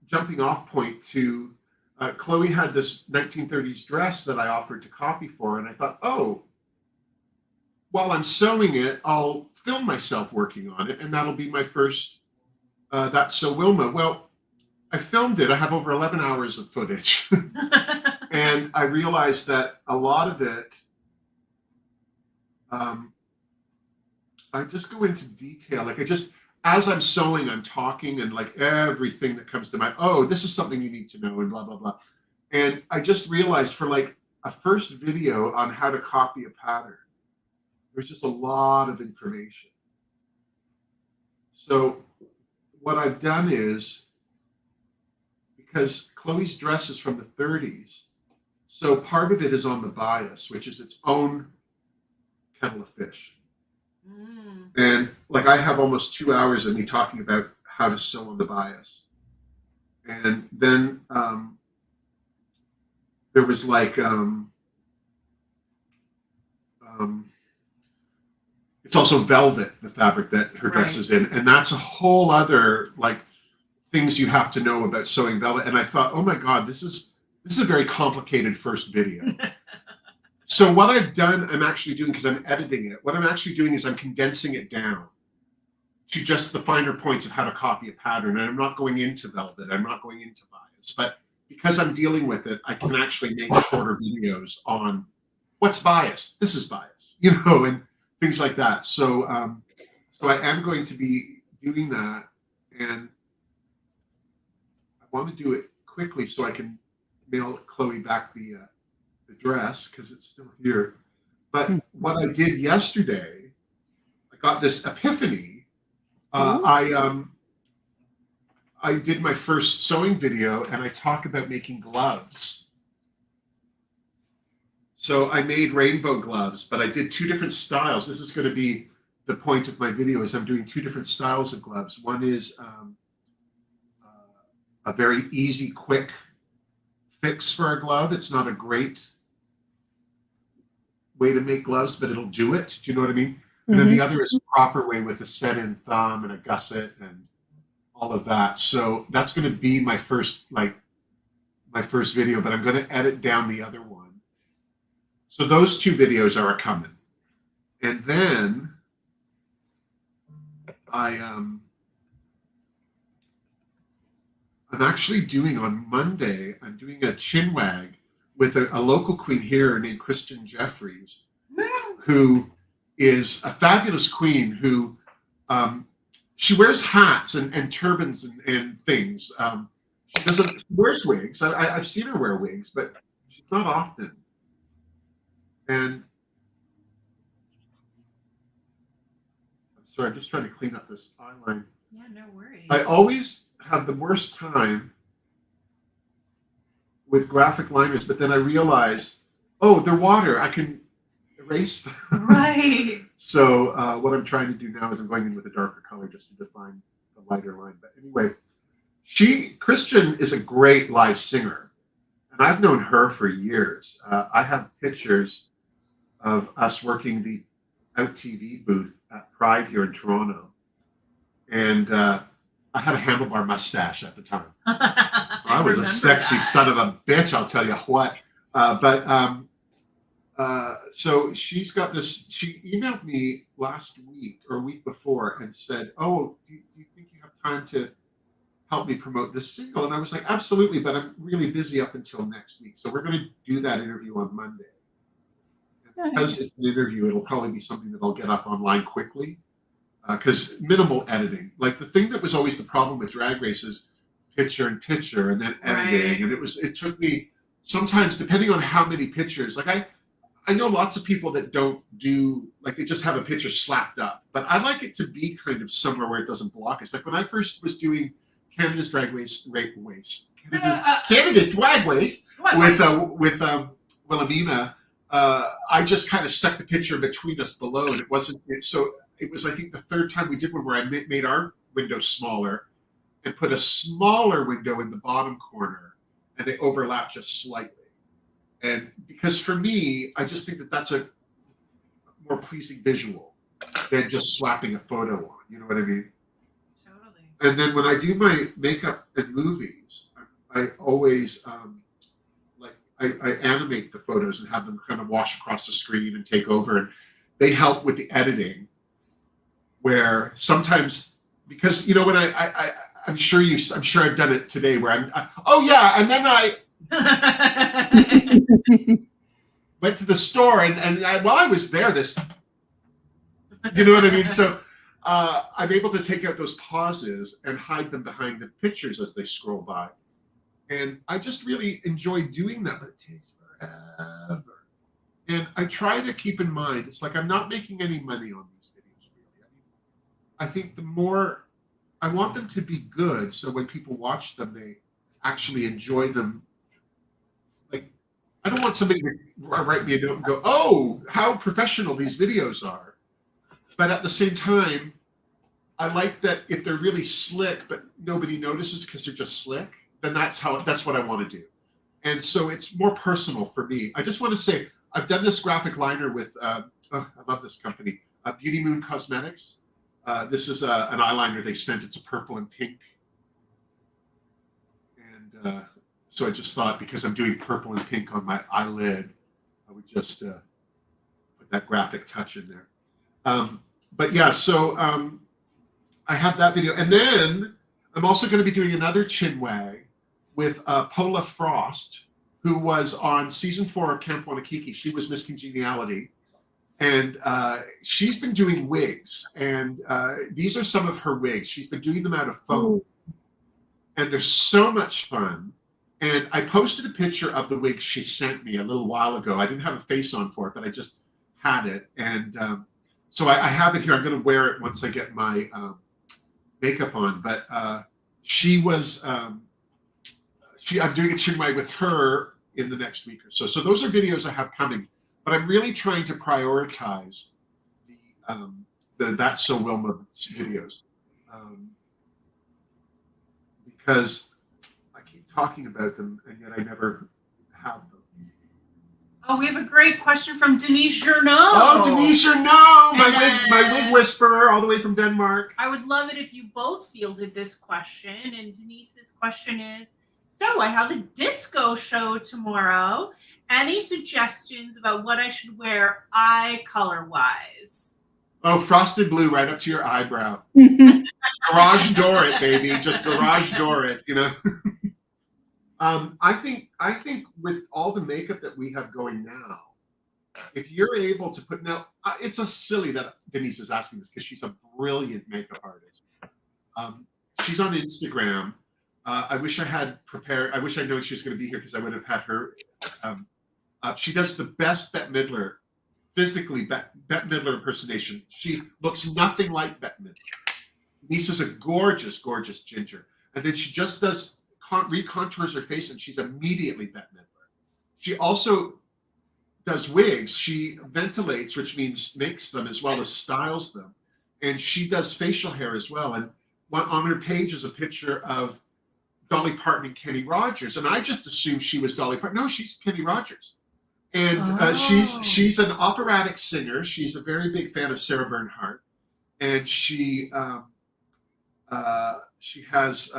jumping off point to, Chloe had this 1930s dress that I offered to copy for, and I thought, oh, while I'm sewing it, I'll film myself working on it, and that'll be my first That's So Wilma. Well, I filmed it. I have over 11 hours of footage. And I realized that a lot of it, I just go into detail. Like as I'm sewing, I'm talking, and like everything that comes to mind, oh, this is something you need to know, and blah, blah, blah. And I just realized for like a first video on how to copy a pattern, there's just a lot of information. So what I've done is, because Chloe's dress is from the 30s, so part of it is on the bias, which is its own kettle of fish. And like I have almost 2 hours of me talking about how to sew on the bias. And then there was like, it's also velvet, the fabric that her dress is in. And that's a whole other like things you have to know about sewing velvet. And I thought, oh my God, this is a very complicated first video. So what I've done, I'm actually doing, because I'm editing it, what I'm actually doing is I'm condensing it down to just the finer points of how to copy a pattern. And I'm not going into velvet, I'm not going into bias. But because I'm dealing with it, I can actually make shorter videos on what's bias, this is bias, and things like that. So so I am going to be doing that, and I want to do it quickly so I can mail Chloe back the dress, because it's still here. But what I did yesterday, I got this epiphany. I did my first sewing video, and I talk about making gloves. So I made rainbow gloves, but I did 2 different styles. This is going to be the point of my video, is I'm doing 2 different styles of gloves. One is a very easy, quick fix for a glove. It's not a great way to make gloves, but it'll do it. Do you know what I mean? And then the other is a proper way with a set-in thumb and a gusset and all of that. So that's going to be my first video, but I'm going to edit down the other one. So those 2 videos are coming. And then I'm actually doing on Monday, I'm doing a chin wag with a local queen here named Kristen Jeffries, who is a fabulous queen who, she wears hats and turbans and things. She wears wigs. I've seen her wear wigs, but she's not often. And I'm sorry, I'm just trying to clean up this eyeline. Yeah, no worries. I always have the worst time with graphic liners, but then I realize, oh, they're water. I can erase them. Right. So what I'm trying to do now is I'm going in with a darker color just to define the lighter line. But anyway, Christian is a great live singer, and I've known her for years. I have pictures of us working the Out TV booth at Pride here in Toronto, and I had a handlebar mustache at the time. I was a sexy son of a bitch, I'll tell you what. So she's got this, she emailed me last week or a week before and said, oh, do you think you have time to help me promote this single? And I was like, absolutely, but I'm really busy up until next week. So we're going to do that interview on Monday. And because it's an interview, it'll probably be something that I'll get up online quickly. Because minimal editing, like the thing that was always the problem with Drag Race is picture and then editing, and it took me sometimes, depending on how many pictures. Like I know lots of people that don't do, like they just have a picture slapped up, but I like it to be kind of somewhere where it doesn't block us. Like when I first was doing Canada's Drag Race, Canada's Drag Race with Wilhelmina, I just kind of stuck the picture between us below, and it wasn't, so it was, I think, the third time we did one where I made our window smaller and put a smaller window in the bottom corner, and they overlap just slightly. And because for me, I just think that that's a more pleasing visual than just slapping a photo on. You know what I mean? Totally. And then when I do my makeup in movies, I always I animate the photos and have them kind of wash across the screen and take over, and they help with the editing. Where sometimes, because you know, when I'm sure I've done it today, where oh yeah, and then I went to the store, and while I was there, you know what I mean? So I'm able to take out those pauses and hide them behind the pictures as they scroll by. And I just really enjoy doing that, but it takes forever. And I try to keep in mind, it's like I'm not making any money on these videos, really. I mean, I think the more, I want them to be good, so when people watch them, they actually enjoy them. Like, I don't want somebody to write me a note and go, oh, how professional these videos are. But at the same time, I like that if they're really slick, but nobody notices because they're just slick, then that's what I want to do. And so it's more personal for me. I just want to say, I've done this graphic liner with, I love this company, Beauty Moon Cosmetics. This is an eyeliner they sent. It's a purple and pink. And so I just thought, because I'm doing purple and pink on my eyelid, I would just put that graphic touch in there. But yeah, so I have that video. And then I'm also going to be doing another chin wag with Paula Frost, who was on season 4 of Camp Wanakiki. She was Miss Congeniality. And she's been doing wigs. And these are some of her wigs. She's been doing them out of foam. And they're so much fun. And I posted a picture of the wig she sent me a little while ago. I didn't have a face on for it, but I just had it. And so I have it here. I'm going to wear it once I get my makeup on. But she was, I'm doing a chin wag with her in the next week or so. So those are videos I have coming. But I'm really trying to prioritize the That's So Wilma videos. Because I keep talking about them, and yet I never have them. Oh, we have a great question from Denise Journeau. Oh, Denise Journeau, my wig whisperer, all the way from Denmark. I would love it if you both fielded this question. And Denise's question is, so I have a disco show tomorrow. Any suggestions about what I should wear eye color-wise? Oh, frosted blue right up to your eyebrow. Garage door it, baby. Just garage door it, you know. I think with all the makeup that we have going now, if you're able to put, now it's a silly that Denise is asking this because she's a brilliant makeup artist. She's on Instagram. I wish I had prepared. I wish I knew she was going to be here because I would have had her. She does the best Bette Midler, physically Bette Midler impersonation. She looks nothing like Bette Midler. Lisa's a gorgeous, gorgeous ginger. And then she just does, recontours her face, and she's immediately Bette Midler. She also does wigs. She ventilates, which means makes them as well as styles them. And she does facial hair as well. And on her page is a picture of Dolly Parton and Kenny Rogers. And I just assumed she was Dolly Parton. No, she's Kenny Rogers. And she's an operatic singer. She's a very big fan of Sarah Bernhardt. And she has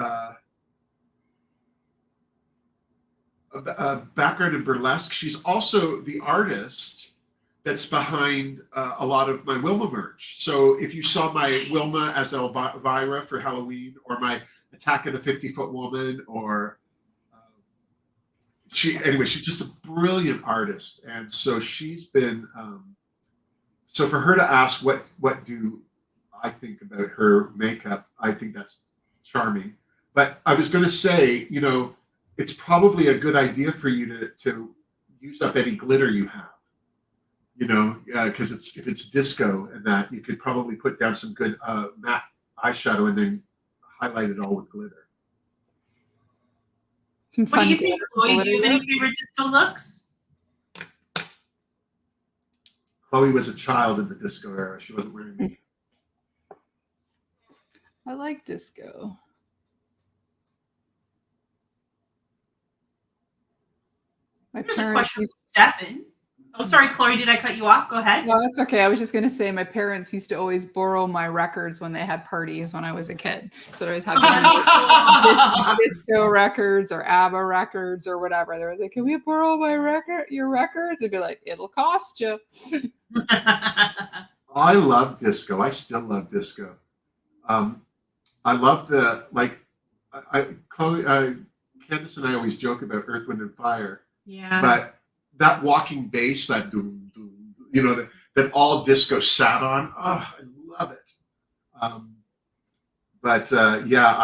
a background in burlesque. She's also the artist that's behind a lot of my Wilma merch. So if you saw my Wilma as Elvira for Halloween, or my Attack of the 50-Foot Woman, or she's just a brilliant artist. And so she's been, so for her to ask what do I think about her makeup, I think that's charming. But I was going to say, you know, it's probably a good idea for you to use up any glitter you have. You know, because if it's disco and that, you could probably put down some good matte eyeshadow and then highlight it all with glitter. Some What fun do you think, Chloe? Do you have any favorite disco looks? Chloe was a child in the disco era. She wasn't wearing makeup. I like disco. Here's a question for Stefan. Oh, sorry, Chloe, did I cut you off? Go ahead. No, it's okay. I was just going to say my parents used to always borrow my records when they had parties when I was a kid. So they always had disco records or ABBA records or whatever. They were like, can we borrow your records? I'd be like, it'll cost you. I love disco. I still love disco. I love Chloe, Candice and I always joke about Earth, Wind, and Fire. Yeah. But that walking bass, that doom, doom, you know, that all disco sat on. Oh, I love it. Yeah,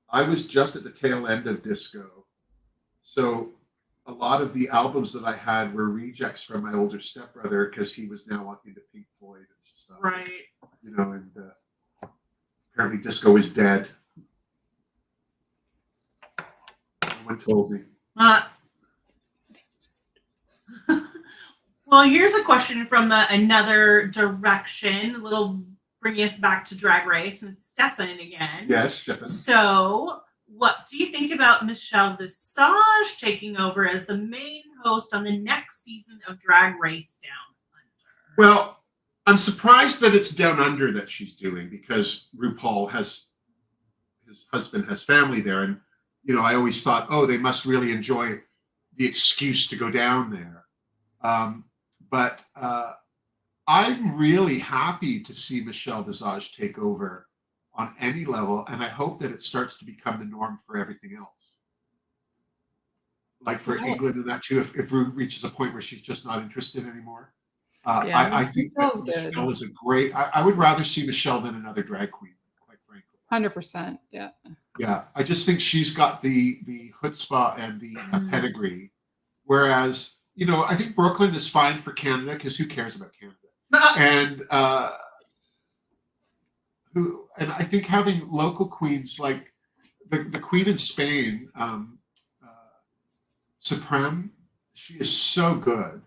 I was just at the tail end of disco, so a lot of the albums that I had were rejects from my older stepbrother because he was now into Pink Floyd and stuff. Right. You know, and apparently disco is dead. No one told me. Well, here's a question from another direction, bringing us back to Drag Race, and it's Stefan again. Yes, Stefan. So, what do you think about Michelle Visage taking over as the main host on the next season of Drag Race Down Under? Well, I'm surprised that it's Down Under that she's doing because RuPaul his husband has family there, and you know, I always thought, oh, they must really enjoy the excuse to go down there. But I'm really happy to see Michelle Visage take over on any level, and I hope that it starts to become the norm for everything else. Like for England and that too, if Ru reaches a point where she's just not interested anymore. I think that Michelle is a great, I would rather see Michelle than another drag queen, quite frankly. 100%, yeah. Yeah, I just think she's got the chutzpah and the pedigree, whereas, you know, I think Brooklyn is fine for Canada because who cares about Canada? And I think having local queens like the queen in Spain, Supreme, she is so good.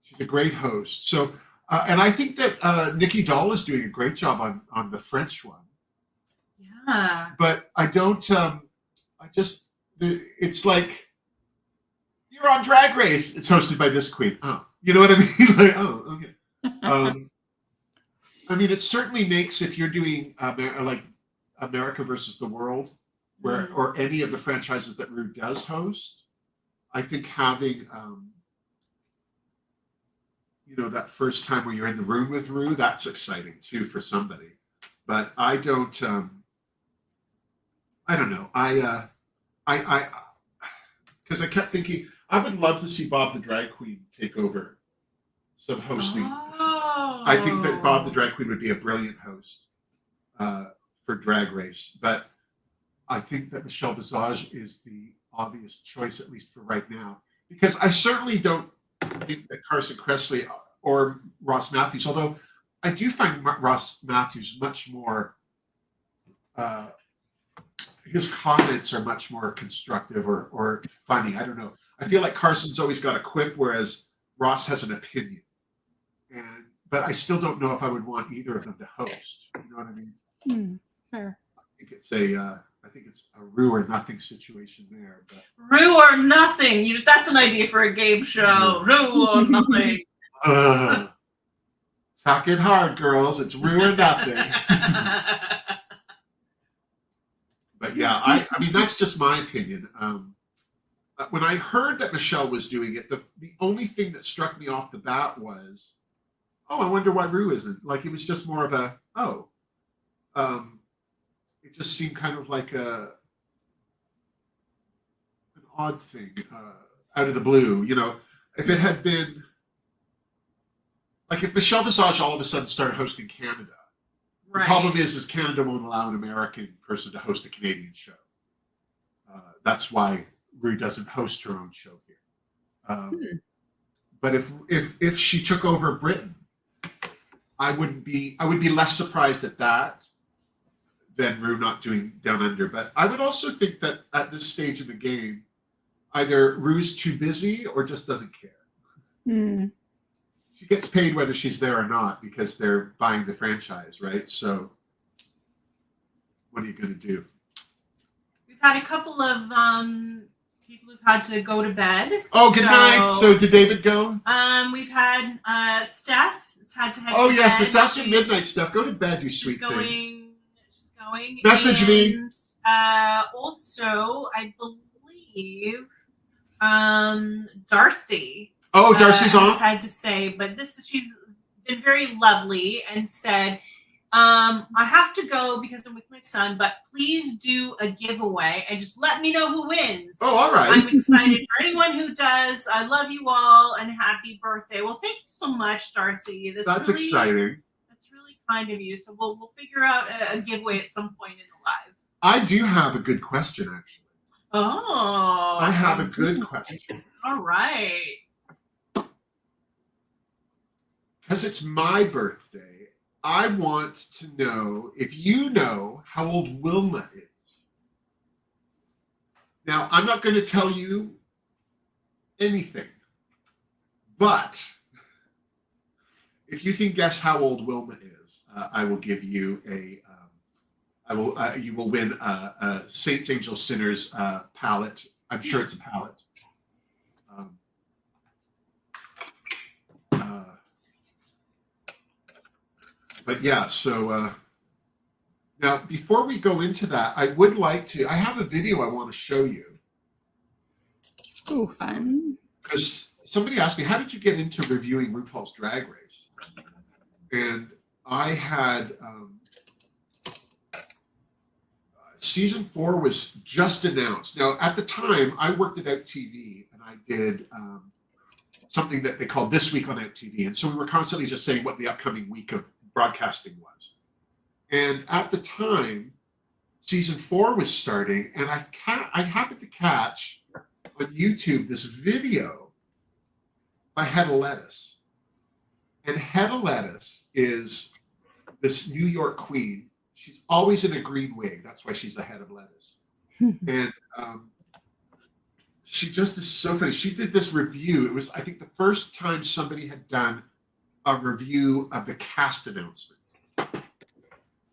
She's a great host. So, and I think that Nikki Doll is doing a great job on the French one. Yeah. But I don't. It's like you're on Drag Race. It's hosted by this queen. Oh, you know what I mean? Like, oh, okay. I mean, it certainly makes if you're doing like America versus the World, or any of the franchises that Ru does host. I think having you know, that first time where you're in the room with Ru, that's exciting too for somebody. But I don't. I don't know. Because I kept thinking I would love to see Bob the Drag Queen take over some hosting. Oh. I think that Bob the Drag Queen would be a brilliant host for Drag Race, but I think that Michelle Visage is the obvious choice, at least for right now, because I certainly don't think that Carson Kressley or Ross Matthews, although I do find Ross Matthews much more. His comments are much more constructive or funny. I don't know. I feel like Carson's always got a quip, whereas Ross has an opinion. But I still don't know if I would want either of them to host. You know what I mean? Fair. I think it's a Ru or nothing situation there. But. Ru or nothing. That's an idea for a game show. Ru or nothing. Talk it hard, girls. It's Ru or nothing. But yeah, I mean, that's just my opinion. When I heard that Michelle was doing it, the only thing that struck me off the bat was, oh, I wonder why Ru isn't. Like, it was just more of a, it just seemed kind of like an odd thing out of the blue. You know, if it had been, like if Michelle Visage all of a sudden started hosting Canada, the problem is Canada won't allow an American person to host a Canadian show. That's why Ru doesn't host her own show here. But if she took over Britain, I would be less surprised at that than Rue not doing Down Under. But I would also think that at this stage of the game, either Rue's too busy or just doesn't care. Mm. She gets paid whether she's there or not because they're buying the franchise, right? So what are you going to do? We've had a couple of people who've had to go to bed. Oh, good night. So did David go? We've had Steph has had to head Oh, to yes, bed. it's after midnight, Steph. Go to bed, you sweet thing. She's going. Message me. Also, I believe Darcy. Oh, Darcy's on? Has had to say, but she's been very lovely and said, I have to go because I'm with my son, but please do a giveaway and just let me know who wins. Oh, all right. I'm excited for anyone who does. I love you all and happy birthday. Well, thank you so much, Darcy. That's really exciting. That's really kind of you. So we'll figure out a giveaway at some point in the live. I do have a good question, actually. Oh. I have a good question. All right. Because it's my birthday, I want to know if you know how old Wilma is. Now, I'm not going to tell you anything, but if you can guess how old Wilma is, I will give you you will win a Saints, Angels, Sinners palette. I'm sure it's a palette. But yeah, so now before we go into that, I have a video I want to show you. Ooh, fun. Because somebody asked me, how did you get into reviewing RuPaul's Drag Race? And I had, season 4 was just announced. Now, at the time, I worked at Out TV, and I did something that they called This Week on Out TV. And so we were constantly just saying what the upcoming week of broadcasting was. And at the time, season 4 was starting, and I happened to catch on YouTube this video by Hedda Lettuce. And Hedda Lettuce is this New York queen. She's always in a green wig. That's why she's the head of lettuce. And she just is so funny. She did this review. It was, I think, the first time somebody had done a review of the cast announcement.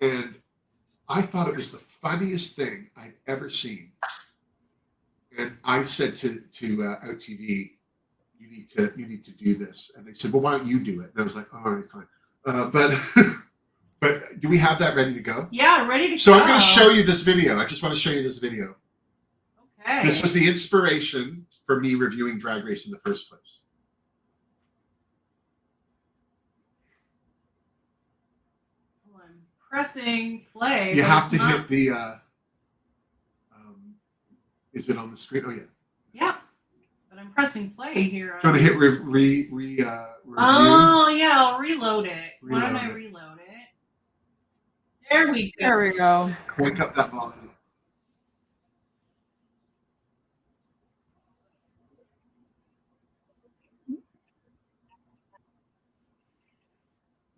And I thought it was the funniest thing I'd ever seen. And I said to Out TV, you need to do this. And they said, well, why don't you do it? And I was like, oh, all right, fine. But do we have that ready to go? Yeah, ready to go. So I'm going to show you this video. I just want to show you this video. Okay. This was the inspiration for me reviewing Drag Race in the first place. I'm pressing play. You have to hit the. Is it on the screen? Oh yeah. Yeah, but I'm pressing play here. Trying to hit review. Oh yeah, I'll reload it. Why don't I reload it? There we go. There we go. Wake up that volume.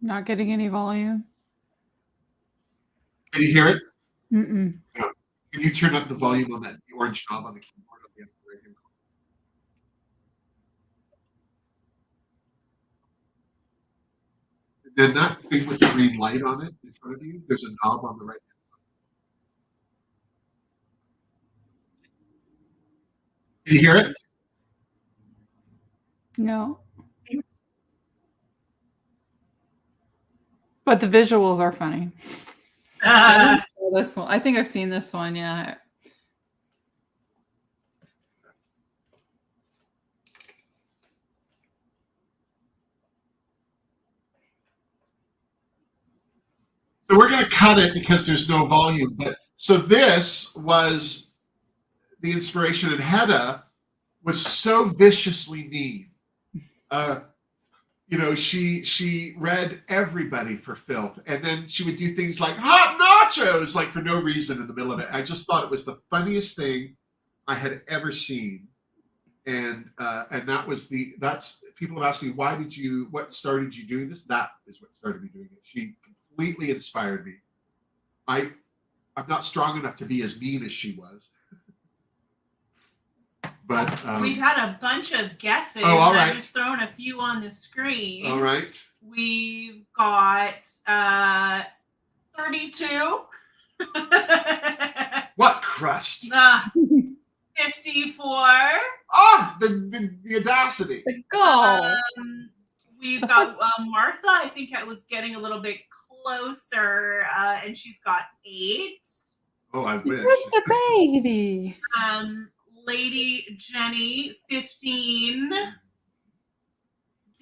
Not getting any volume. Can you hear it? Mm-mm. No. Can you turn up the volume on that orange knob on the keyboard on the upper right-hand corner? Then that thing with the green light on it in front of you, there's a knob on the right hand side. Can you hear it? No. But the visuals are funny. This one, I think I've seen this one. Yeah. So we're going to cut it because there's no volume. But so this was the inspiration, and Hedda was so viciously mean. You know, she read everybody for filth, and then she would do things like hot nachos, like for no reason in the middle of it. I just thought it was the funniest thing I had ever seen. and that was that's people have asked me, what started you doing this? That is what started me doing it. She completely inspired me. I'm not strong enough to be as mean as she was. But we've had a bunch of guesses. Oh, all right. I'm just throwing a few on the screen. All right. We've got 32. What crust? 54. Oh, the audacity. The goal. We've got Martha. I think I was getting a little bit closer, and she's got 8. Oh, I wish. Just a baby. Lady Jenny, 15.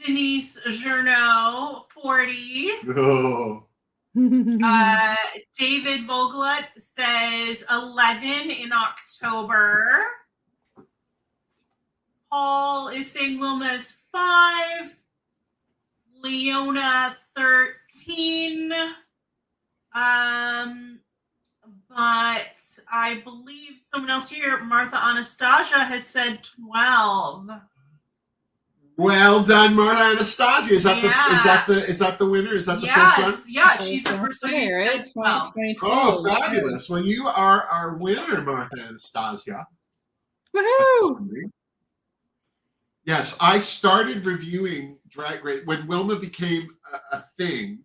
Denise Journeau, 40. Oh. David Vogelut says 11 in October. Paul is saying Wilma's 5. Leona, 13. But I believe someone else here, Martha Anastasia, has said 12. Well done, Martha Anastasia. Is that the winner? Is that the first one? Yeah, she's the first one who said 12. Oh, fabulous. Well, you are our winner, Martha Anastasia. Woohoo! Yes, I started reviewing Drag Race when Wilma became a thing.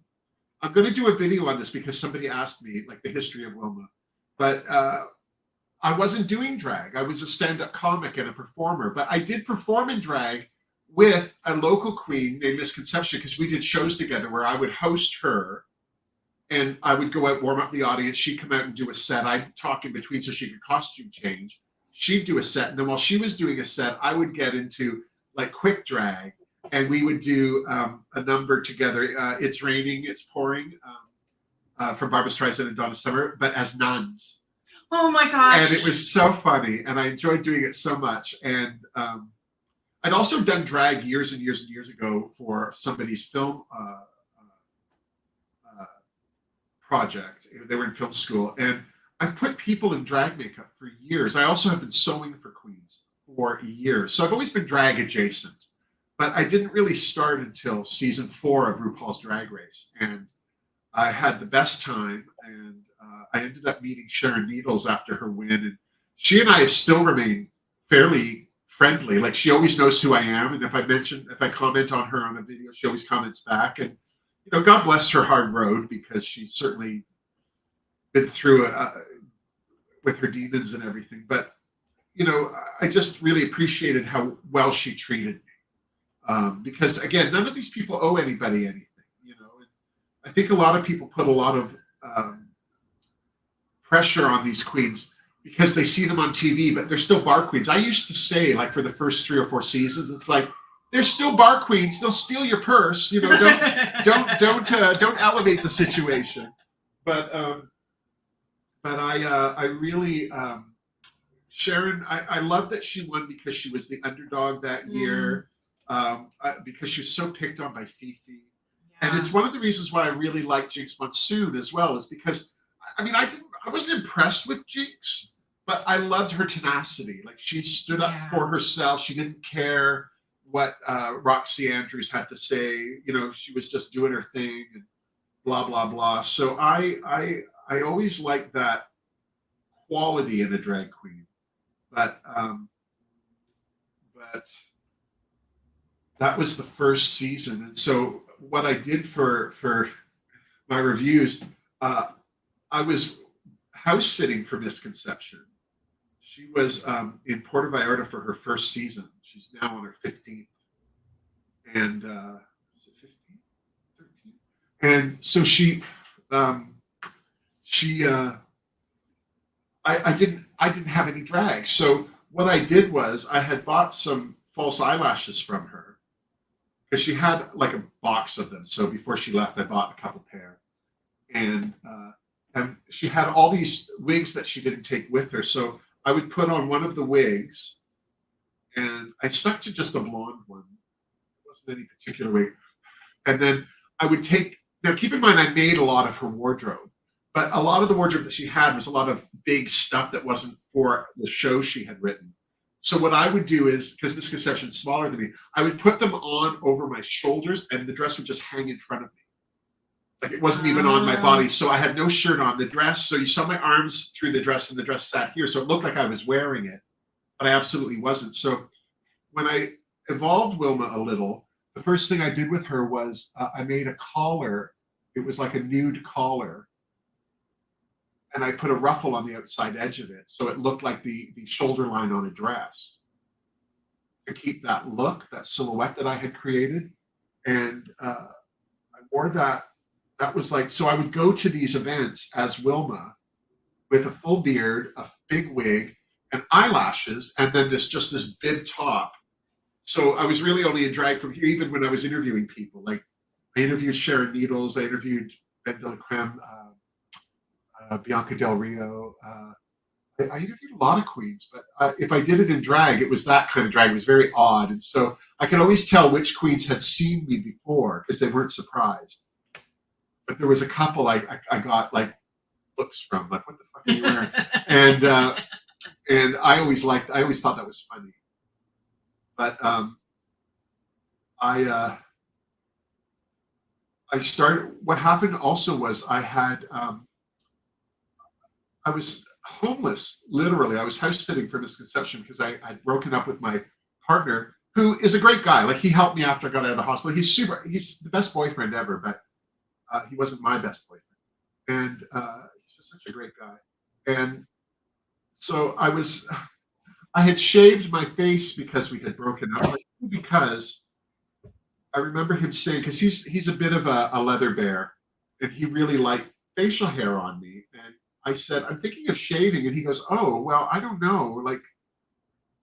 I'm going to do a video on this because somebody asked me, like, the history of Wilma. But I wasn't doing drag. I was a stand-up comic and a performer. But I did perform in drag with a local queen named Miss Conception, because we did shows together where I would host her and I would go out, warm up the audience. She'd come out and do a set. I'd talk in between so she could costume change. She'd do a set. And then while she was doing a set, I would get into like quick drag. And we would do a number together. It's Raining, It's Pouring, from Barbra Streisand and Donna Summer, but as nuns. Oh my gosh. And it was so funny. And I enjoyed doing it so much. And I'd also done drag years and years and years ago for somebody's film project. They were in film school. And I put people in drag makeup for years. I also have been sewing for queens for years. So I've always been drag adjacent. But I didn't really start until season 4 of RuPaul's Drag Race. And I had the best time. And I ended up meeting Sharon Needles after her win. And she and I have still remained fairly friendly. Like, she always knows who I am. And if I comment on her on a video, she always comments back. And, you know, God bless her hard road, because she's certainly been through with her demons and everything. But, you know, I just really appreciated how well she treated me. Because, again, none of these people owe anybody anything, you know. And I think a lot of people put a lot of pressure on these queens because they see them on TV, but they're still bar queens. I used to say, like, for the first 3 or 4 seasons, it's like, they're still bar queens. They'll steal your purse, you know. Don't elevate the situation. But I really Sharon. I love that she won because she was the underdog that year. Because she was so picked on by Fifi. Yeah. And it's one of the reasons why I really like Jinx Monsoon as well, is because, I mean, I wasn't impressed with Jinx, but I loved her tenacity. Like, she stood up for herself. She didn't care what Roxy Andrews had to say. You know, she was just doing her thing and blah, blah, blah. So I always like that quality in a drag queen. But that was the first season. And so what I did for my reviews, I was house sitting for Miss Conception. She was in Puerto Vallarta for her first season. She's now on her 15th. And is it 15? 13? And so I didn't have any drag. So what I did was I had bought some false eyelashes from her, because she had like a box of them. So before she left, I bought a couple pair. And she had all these wigs that she didn't take with her. So I would put on one of the wigs, and I stuck to just a blonde one. It wasn't any particular wig. And then I would now keep in mind, I made a lot of her wardrobe, but a lot of the wardrobe that she had was a lot of big stuff that wasn't for the show she had written. So what I would do is, because Misconception's smaller than me, I would put them on over my shoulders, and the dress would just hang in front of me. Like it wasn't even on my body. So I had no shirt on the dress. So you saw my arms through the dress, and the dress sat here. So it looked like I was wearing it, but I absolutely wasn't. So when I evolved Wilma a little, the first thing I did with her was I made a collar. It was like a nude collar. And I put a ruffle on the outside edge of it. So it looked like the shoulder line on a dress to keep that look, that silhouette that I had created. And I wore that. That was like, so I would go to these events as Wilma with a full beard, a big wig, and eyelashes, and then this bib top. So I was really only in drag from here, even when I was interviewing people. Like I interviewed Sharon Needles, I interviewed Ben de la Creme, Bianca Del Rio. I interviewed a lot of queens, but if I did it in drag, it was that kind of drag. It was very odd. And so I could always tell which queens had seen me before because they weren't surprised. But there was a couple I got like looks from, like, what the fuck are you wearing? And I always thought that was funny. But I started, what happened also was I was homeless, literally. I was house sitting for Misconception because I'd broken up with my partner, who is a great guy. Like he helped me after I got out of the hospital. He's the best boyfriend ever, but he wasn't my best boyfriend. And he's just such a great guy. And so I had shaved my face because we had broken up, because I remember him saying, because he's a bit of a leather bear, and he really liked facial hair on me. And I said, I'm thinking of shaving. And he goes, oh, well, I don't know. Like,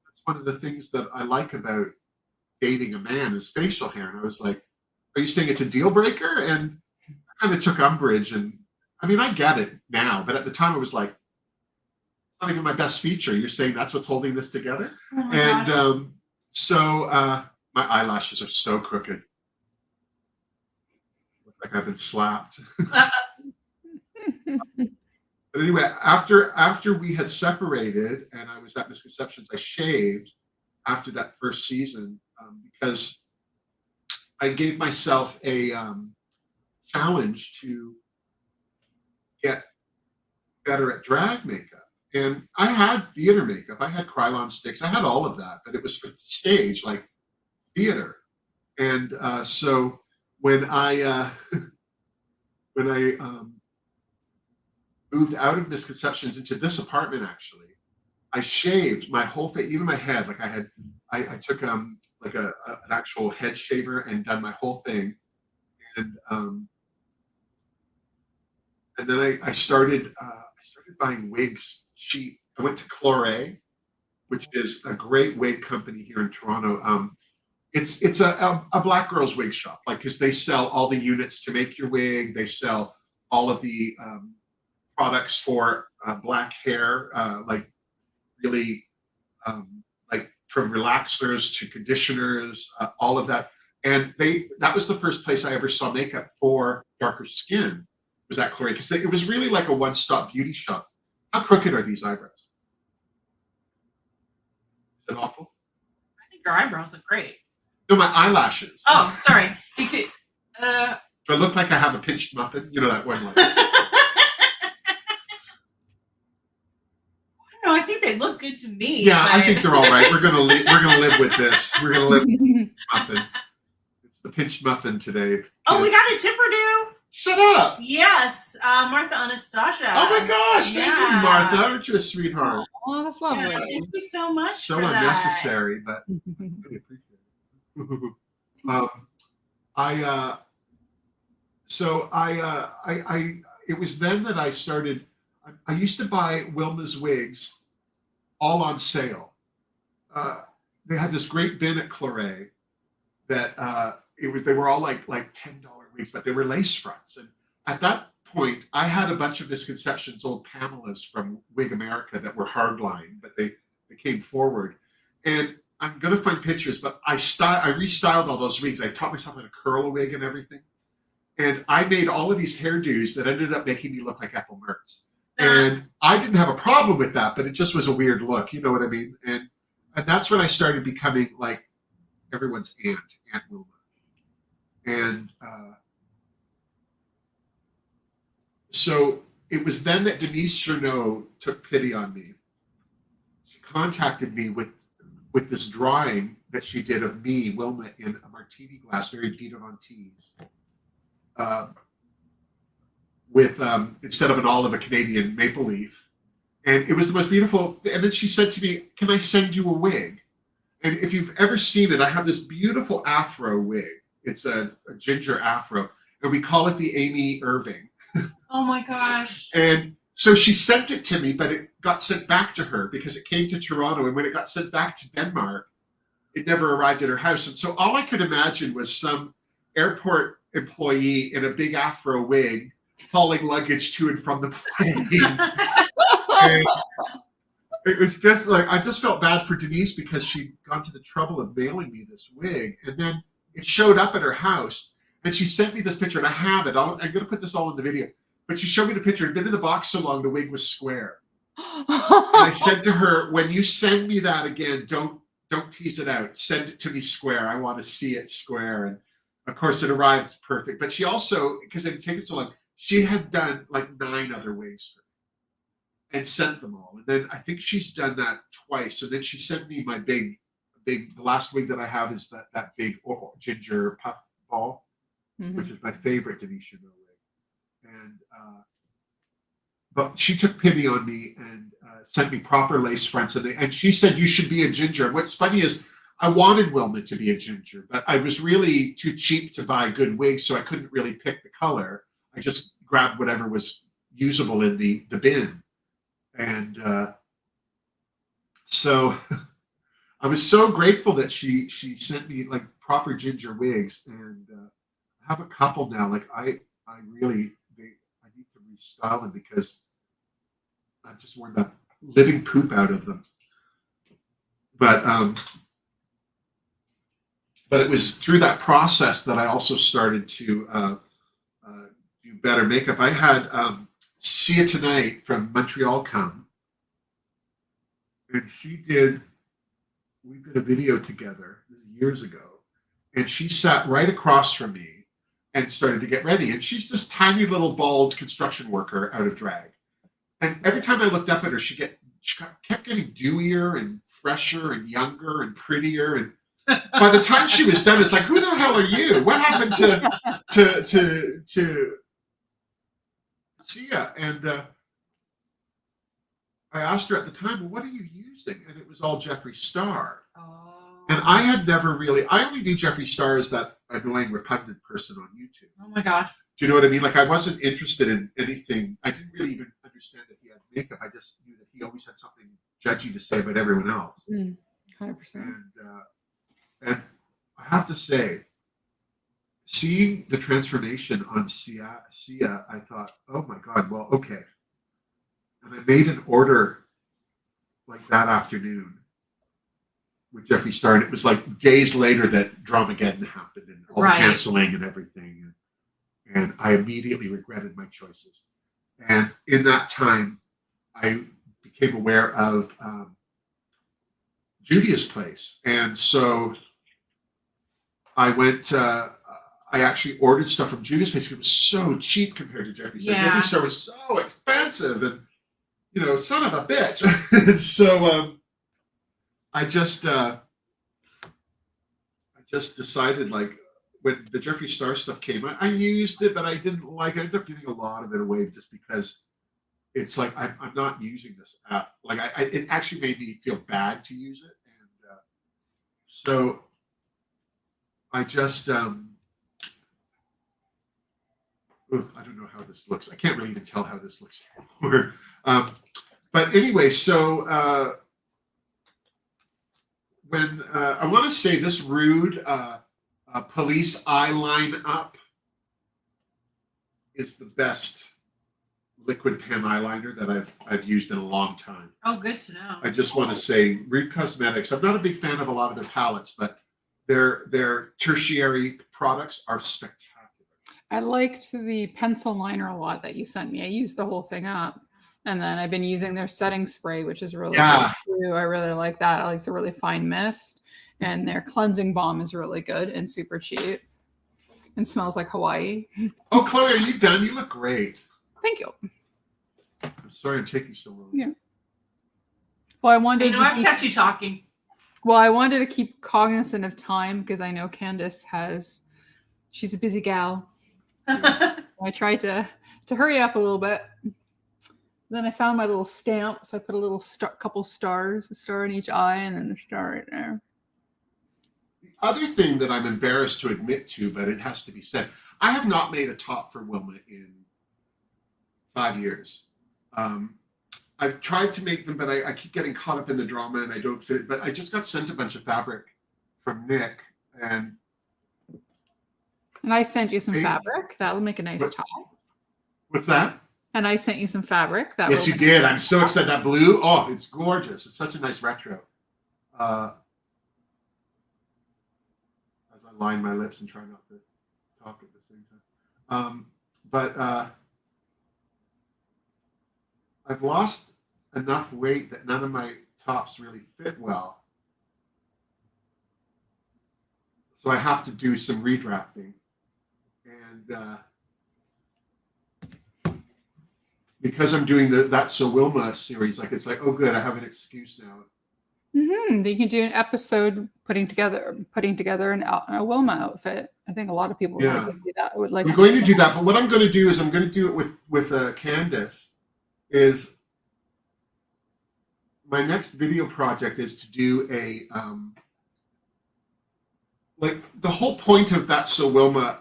that's one of the things that I like about dating a man is facial hair. And I was like, are you saying it's a deal breaker? And I kind of took umbrage. And I mean, I get it now, but at the time I was like, it's not even my best feature. You're saying that's what's holding this together? Oh and so my eyelashes are so crooked. Look like I've been slapped. But anyway, after we had separated and I was at Misconceptions, I shaved after that first season because I gave myself a challenge to get better at drag makeup. And I had theater makeup. I had Krylon sticks. I had all of that, but it was for stage, like theater. And so when I moved out of Misconceptions into this apartment, actually, I shaved my whole face, even my head. Like I took like an actual head shaver and done my whole thing. And then I started buying wigs cheap. I went to Clore, which is a great wig company here in Toronto. It's a black girl's wig shop, like, because they sell all the units to make your wig. They sell all of the products for black hair, like really like from relaxers to conditioners, all of that. And that was the first place I ever saw makeup for darker skin, was at Clore, because it was really like a one-stop beauty shop. How crooked are these eyebrows? Is it awful? I think your eyebrows look great. No, my eyelashes. Oh, sorry. You could, Do I look like I have a pinched muffin? You know that one. No, I think they look good to me. Yeah, I think they're all right. We're gonna live with this. We're gonna live with the muffin. It's the pinched muffin today. Oh, we got a tipper due. Shut up! Yes, Martha Anastasia. Oh my gosh! Thank you, Yeah. Martha. Aren't you a sweetheart? Oh, that's lovely. Yeah, thank you so much. So for that. unnecessary, but I really appreciate it. It was then that I started. I used to buy Wilma's wigs all on sale. They had this great bin at Clore that they were all like $10 wigs, but they were lace fronts. And at that point, I had a bunch of Misconceptions, old Pamela's from Wig America that were hardline, but they came forward. And I'm gonna find pictures, but I restyled all those wigs. I taught myself how to curl a wig and everything. And I made all of these hairdos that ended up making me look like Ethel Mertz. And I didn't have a problem with that, but it just was a weird look. You know what I mean? And that's when I started becoming like everyone's Aunt Wilma. And so it was then that Denise Cherneau took pity on me. She contacted me with this drawing that she did of me, Wilma, in a martini glass, very Dita Von Teese, with instead of an olive, a Canadian maple leaf. And it was the most beautiful. And then she said to me, "Can I send you a wig?" And if you've ever seen it, I have this beautiful afro wig. It's a ginger afro, and we call it the Amy Irving. Oh my gosh. And so she sent it to me, but it got sent back to her because it came to Toronto. And when it got sent back to Denmark, it never arrived at her house. And so all I could imagine was some airport employee in a big afro wig hauling luggage to and from the plane. And it was just like, I just felt bad for Denise because she'd gone to the trouble of mailing me this wig. And then it showed up at her house. And she sent me this picture, and I have it. I'm going to put this all in the video. But she showed me the picture. It had been in the box so long, the wig was square. And I said to her, when you send me that again, don't tease it out. Send it to me square. I want to see it square. And of course, it arrived perfect. But she also, because it had taken so long, she had done like 9 other wigs for me and sent them all. And then I think she's done that twice. And then she sent me my the last wig that I have is that big ginger puff ball, which is my favorite Denise Cherneau wig. And but she took pity on me and sent me proper lace fronts, and she said you should be a ginger. And what's funny is I wanted Wilma to be a ginger, but I was really too cheap to buy good wigs, so I couldn't really pick the color. I just grabbed whatever was usable in the bin, and so I was so grateful that she sent me like proper ginger wigs, and I have a couple now. Like I really I need to restyle them because I've just worn the living poop out of them. But it was through that process that I also started to do better makeup. I had See It Tonight from Montreal come, and we did a video together years ago, and she sat right across from me and started to get ready. And she's this tiny little bald construction worker out of drag. And every time I looked up at her, she kept getting dewier and fresher and younger and prettier. And by the time she was done, it's like, who the hell are you? What happened to Sia? And I asked her at the time, well, what are you using? And it was all Jeffree Star. Oh. And I had never really, I only knew Jeffree Star as that annoying, repugnant person on YouTube. Oh my gosh. Do you know what I mean? Like I wasn't interested in anything. I didn't really even understand that he had makeup. I just knew that he always had something judgy to say about everyone else. 100%. And I have to say, seeing the transformation on Sia, I thought, oh my God, well, okay. And I made an order like that afternoon with Jeffree Star, and it was like days later that Dramageddon happened and all the canceling and everything, and I immediately regretted my choices. And in that time, I became aware of Juvia's Place, and so I went. I actually ordered stuff from Juvia's Place because it was so cheap compared to Jeffree Star. Yeah. Jeffree Star was so expensive, and son of a bitch. So I just decided, like, when the Jeffree Star stuff came, I used it, but I didn't like it. I ended up giving a lot of it away just because it's like I'm not using this app. Like it actually made me feel bad to use it, and so I just I don't know how this looks. I can't really even tell how this looks anymore. But anyway, so when I want to say this Rude Police Eyeline Up is the best liquid pen eyeliner that I've used in a long time. Oh, good to know. I just want to say Rude Cosmetics. I'm not a big fan of a lot of their palettes, but their tertiary products are spectacular. I liked the pencil liner a lot that you sent me. I used the whole thing up. And then I've been using their setting spray, which is really Yeah. good too. I really like that. I like it's a really fine mist. And their cleansing balm is really good and super cheap. And smells like Hawaii. Oh, Chloe, are you done? You look great. Thank you. I'm sorry I'm taking so long. Yeah. Well, I wanted to I've kept you talking. Well, I wanted to keep cognizant of time because I know Candice she's a busy gal. I tried to hurry up a little bit. Then I found my little stamp, so I put a little couple stars, a star in each eye, and then the star right there. The other thing that I'm embarrassed to admit to, but it has to be said, I have not made a top for Wilma in 5 years. I've tried to make them, but I keep getting caught up in the drama and I don't fit. But I just got sent a bunch of fabric from Nick, and I sent you some fabric. That'll make a nice top. What's that? And I sent you some fabric. Yes, you did. I'm so excited. That blue, oh, it's gorgeous. It's such a nice retro. As I line my lips and try not to talk at the same time. I've lost enough weight that none of my tops really fit well. So I have to do some redrafting. And because I'm doing the That's So Wilma series, like it's like, oh good, I have an excuse now. Mm-hmm. You can do an episode putting together a Wilma outfit. I think a lot of people would like to do that. I'm going to do that, but what I'm going to do is I'm going to do it with Candice. Is my next video project is to do a like the whole point of That's So Wilma,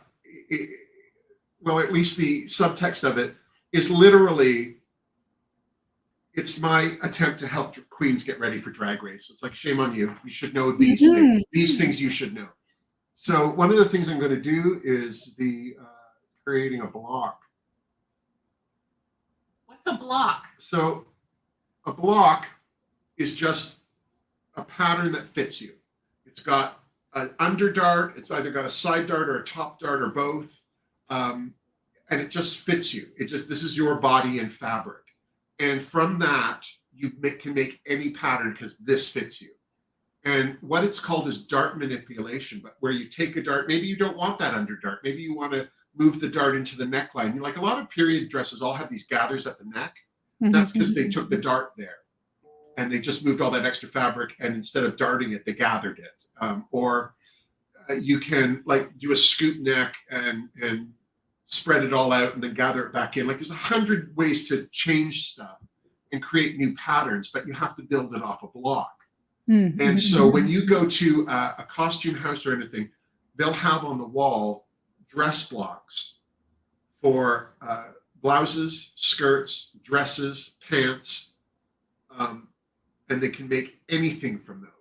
well, at least the subtext of it is literally, it's my attempt to help queens get ready for Drag Race. It's like, shame on you. You should know these things. These things you should know. So one of the things I'm going to do is creating a block. What's a block? So a block is just a pattern that fits you. It's got an under dart. It's either got a side dart or a top dart or both. And it just fits you. This is your body and fabric. And from that, you can make any pattern because this fits you. And what it's called is dart manipulation, but where you take a dart, maybe you don't want that under dart. Maybe you want to move the dart into the neckline. Like a lot of period dresses all have these gathers at the neck. That's because they took the dart there and they just moved all that extra fabric, and instead of darting it, they gathered it. You can like do a scoop neck and spread it all out and then gather it back in. Like there's 100 ways to change stuff and create new patterns, but you have to build it off a block. And so when you go to a costume house or anything, they'll have on the wall dress blocks for blouses, skirts, dresses, pants, and they can make anything from those.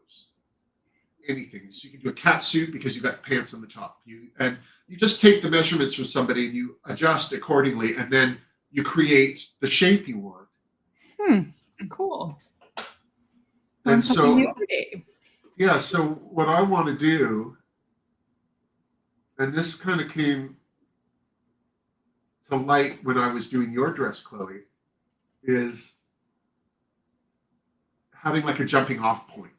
Anything. So you can do a cat suit because you've got the pants on the top. You just take the measurements from somebody and you adjust accordingly, and then you create the shape you want. Cool. And so, yeah, so what I want to do, and this kind of came to light when I was doing your dress, Chloe, is having like a jumping off point.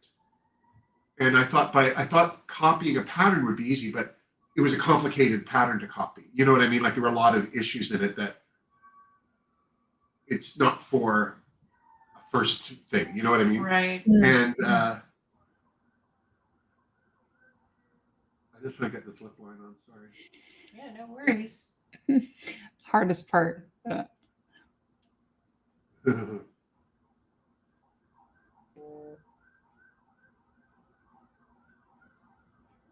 And I thought copying a pattern would be easy, but it was a complicated pattern to copy. You know what I mean? Like there were a lot of issues in it that it's not for a first thing. You know what I mean? Right. And I just want to get this lip line on. Sorry. Yeah, no worries. Hardest part.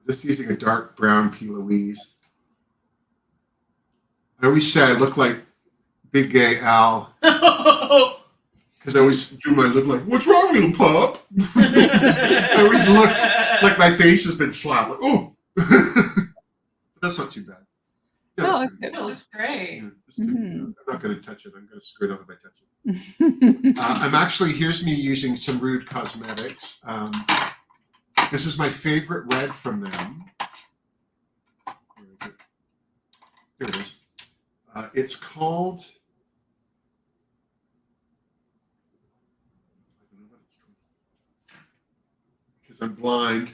Just using a dark brown P. Louise. I always say I look like Big Gay Al. Because I always do my lip like, what's wrong, little pup? I always look like my face has been slapped. Like, oh. But that's not too bad. Yeah, Oh, that's good. That looks great. Yeah, I'm not going to touch it. I'm going to screw it up if I touch it. I'm actually, here's me using some Rude Cosmetics. This is my favorite red from them. Where is it? Here it is. It's called Because I'm blind.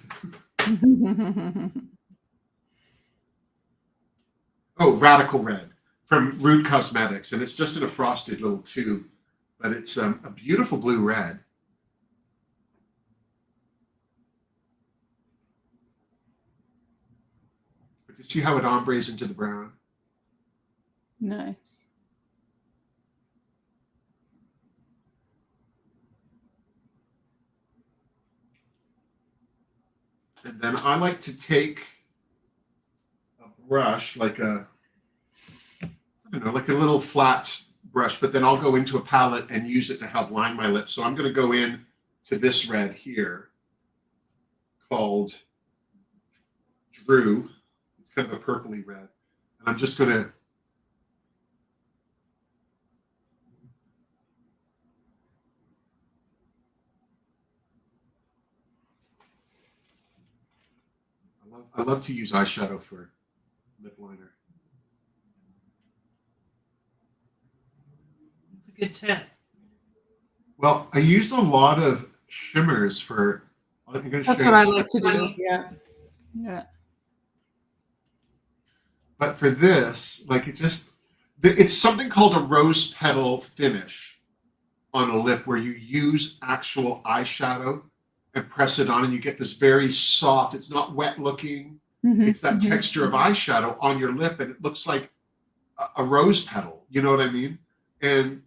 Oh, Radical Red from Root Cosmetics. And it's just in a frosted little tube. But it's a beautiful blue red. But you see how it ombres into the brown? Nice. And then I like to take a brush, like a little flat brush, but then I'll go into a palette and use it to help line my lips. So I'm going to go in to this red here called Drew. It's kind of a purpley red. And I'm just going to I love to use eyeshadow for lip liner. It's a good tip. Well, I use a lot of shimmers for. That's what I like to do. Yeah. Yeah. But for this, like it's something called a rose petal finish on a lip where you use actual eyeshadow and press it on and you get this very soft, it's not wet looking. It's that texture of eyeshadow on your lip and it looks like a rose petal. You know what I mean? And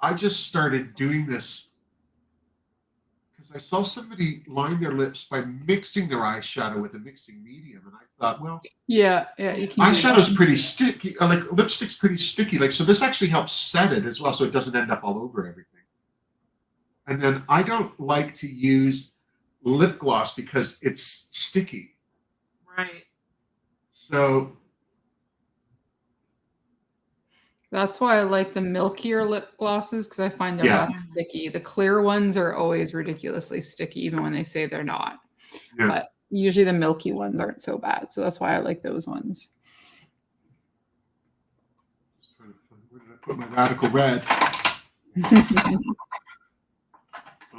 I just started doing this because I saw somebody line their lips by mixing their eyeshadow with a mixing medium. And I thought, well, yeah, you can. Eyeshadow's pretty sticky, like lipstick's pretty sticky. Like, so this actually helps set it as well so it doesn't end up all over everything. And then I don't like to use lip gloss because it's sticky. Right. So that's why I like the milkier lip glosses because I find they're less sticky. The clear ones are always ridiculously sticky, even when they say they're not. Yeah. But usually the milky ones aren't so bad. So that's why I like those ones. Where did I put my Radical Red?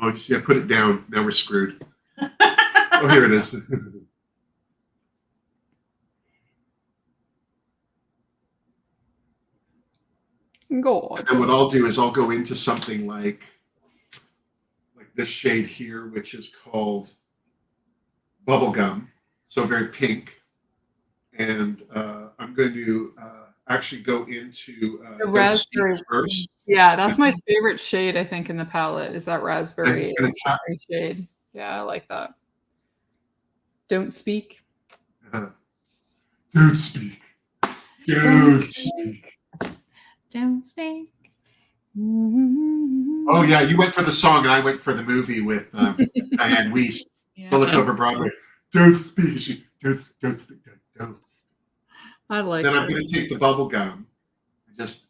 Oh, you see, I put it down. Now we're screwed. Oh, here it is. God. And what I'll do is I'll go into something like this shade here, which is called Bubblegum. So very pink. And I'm going to actually go into the raspberry first. Yeah, that's my favorite shade, I think, in the palette is that raspberry shade. Yeah, I like that. Don't speak. Don't speak. Don't speak. Don't speak. Oh, yeah, you went for the song and I went for the movie with Diane Weiss. Yeah. Bullets Over Broadway. Don't speak. Don't speak. Don't. I like Then I'm going to take the bubble gum and just.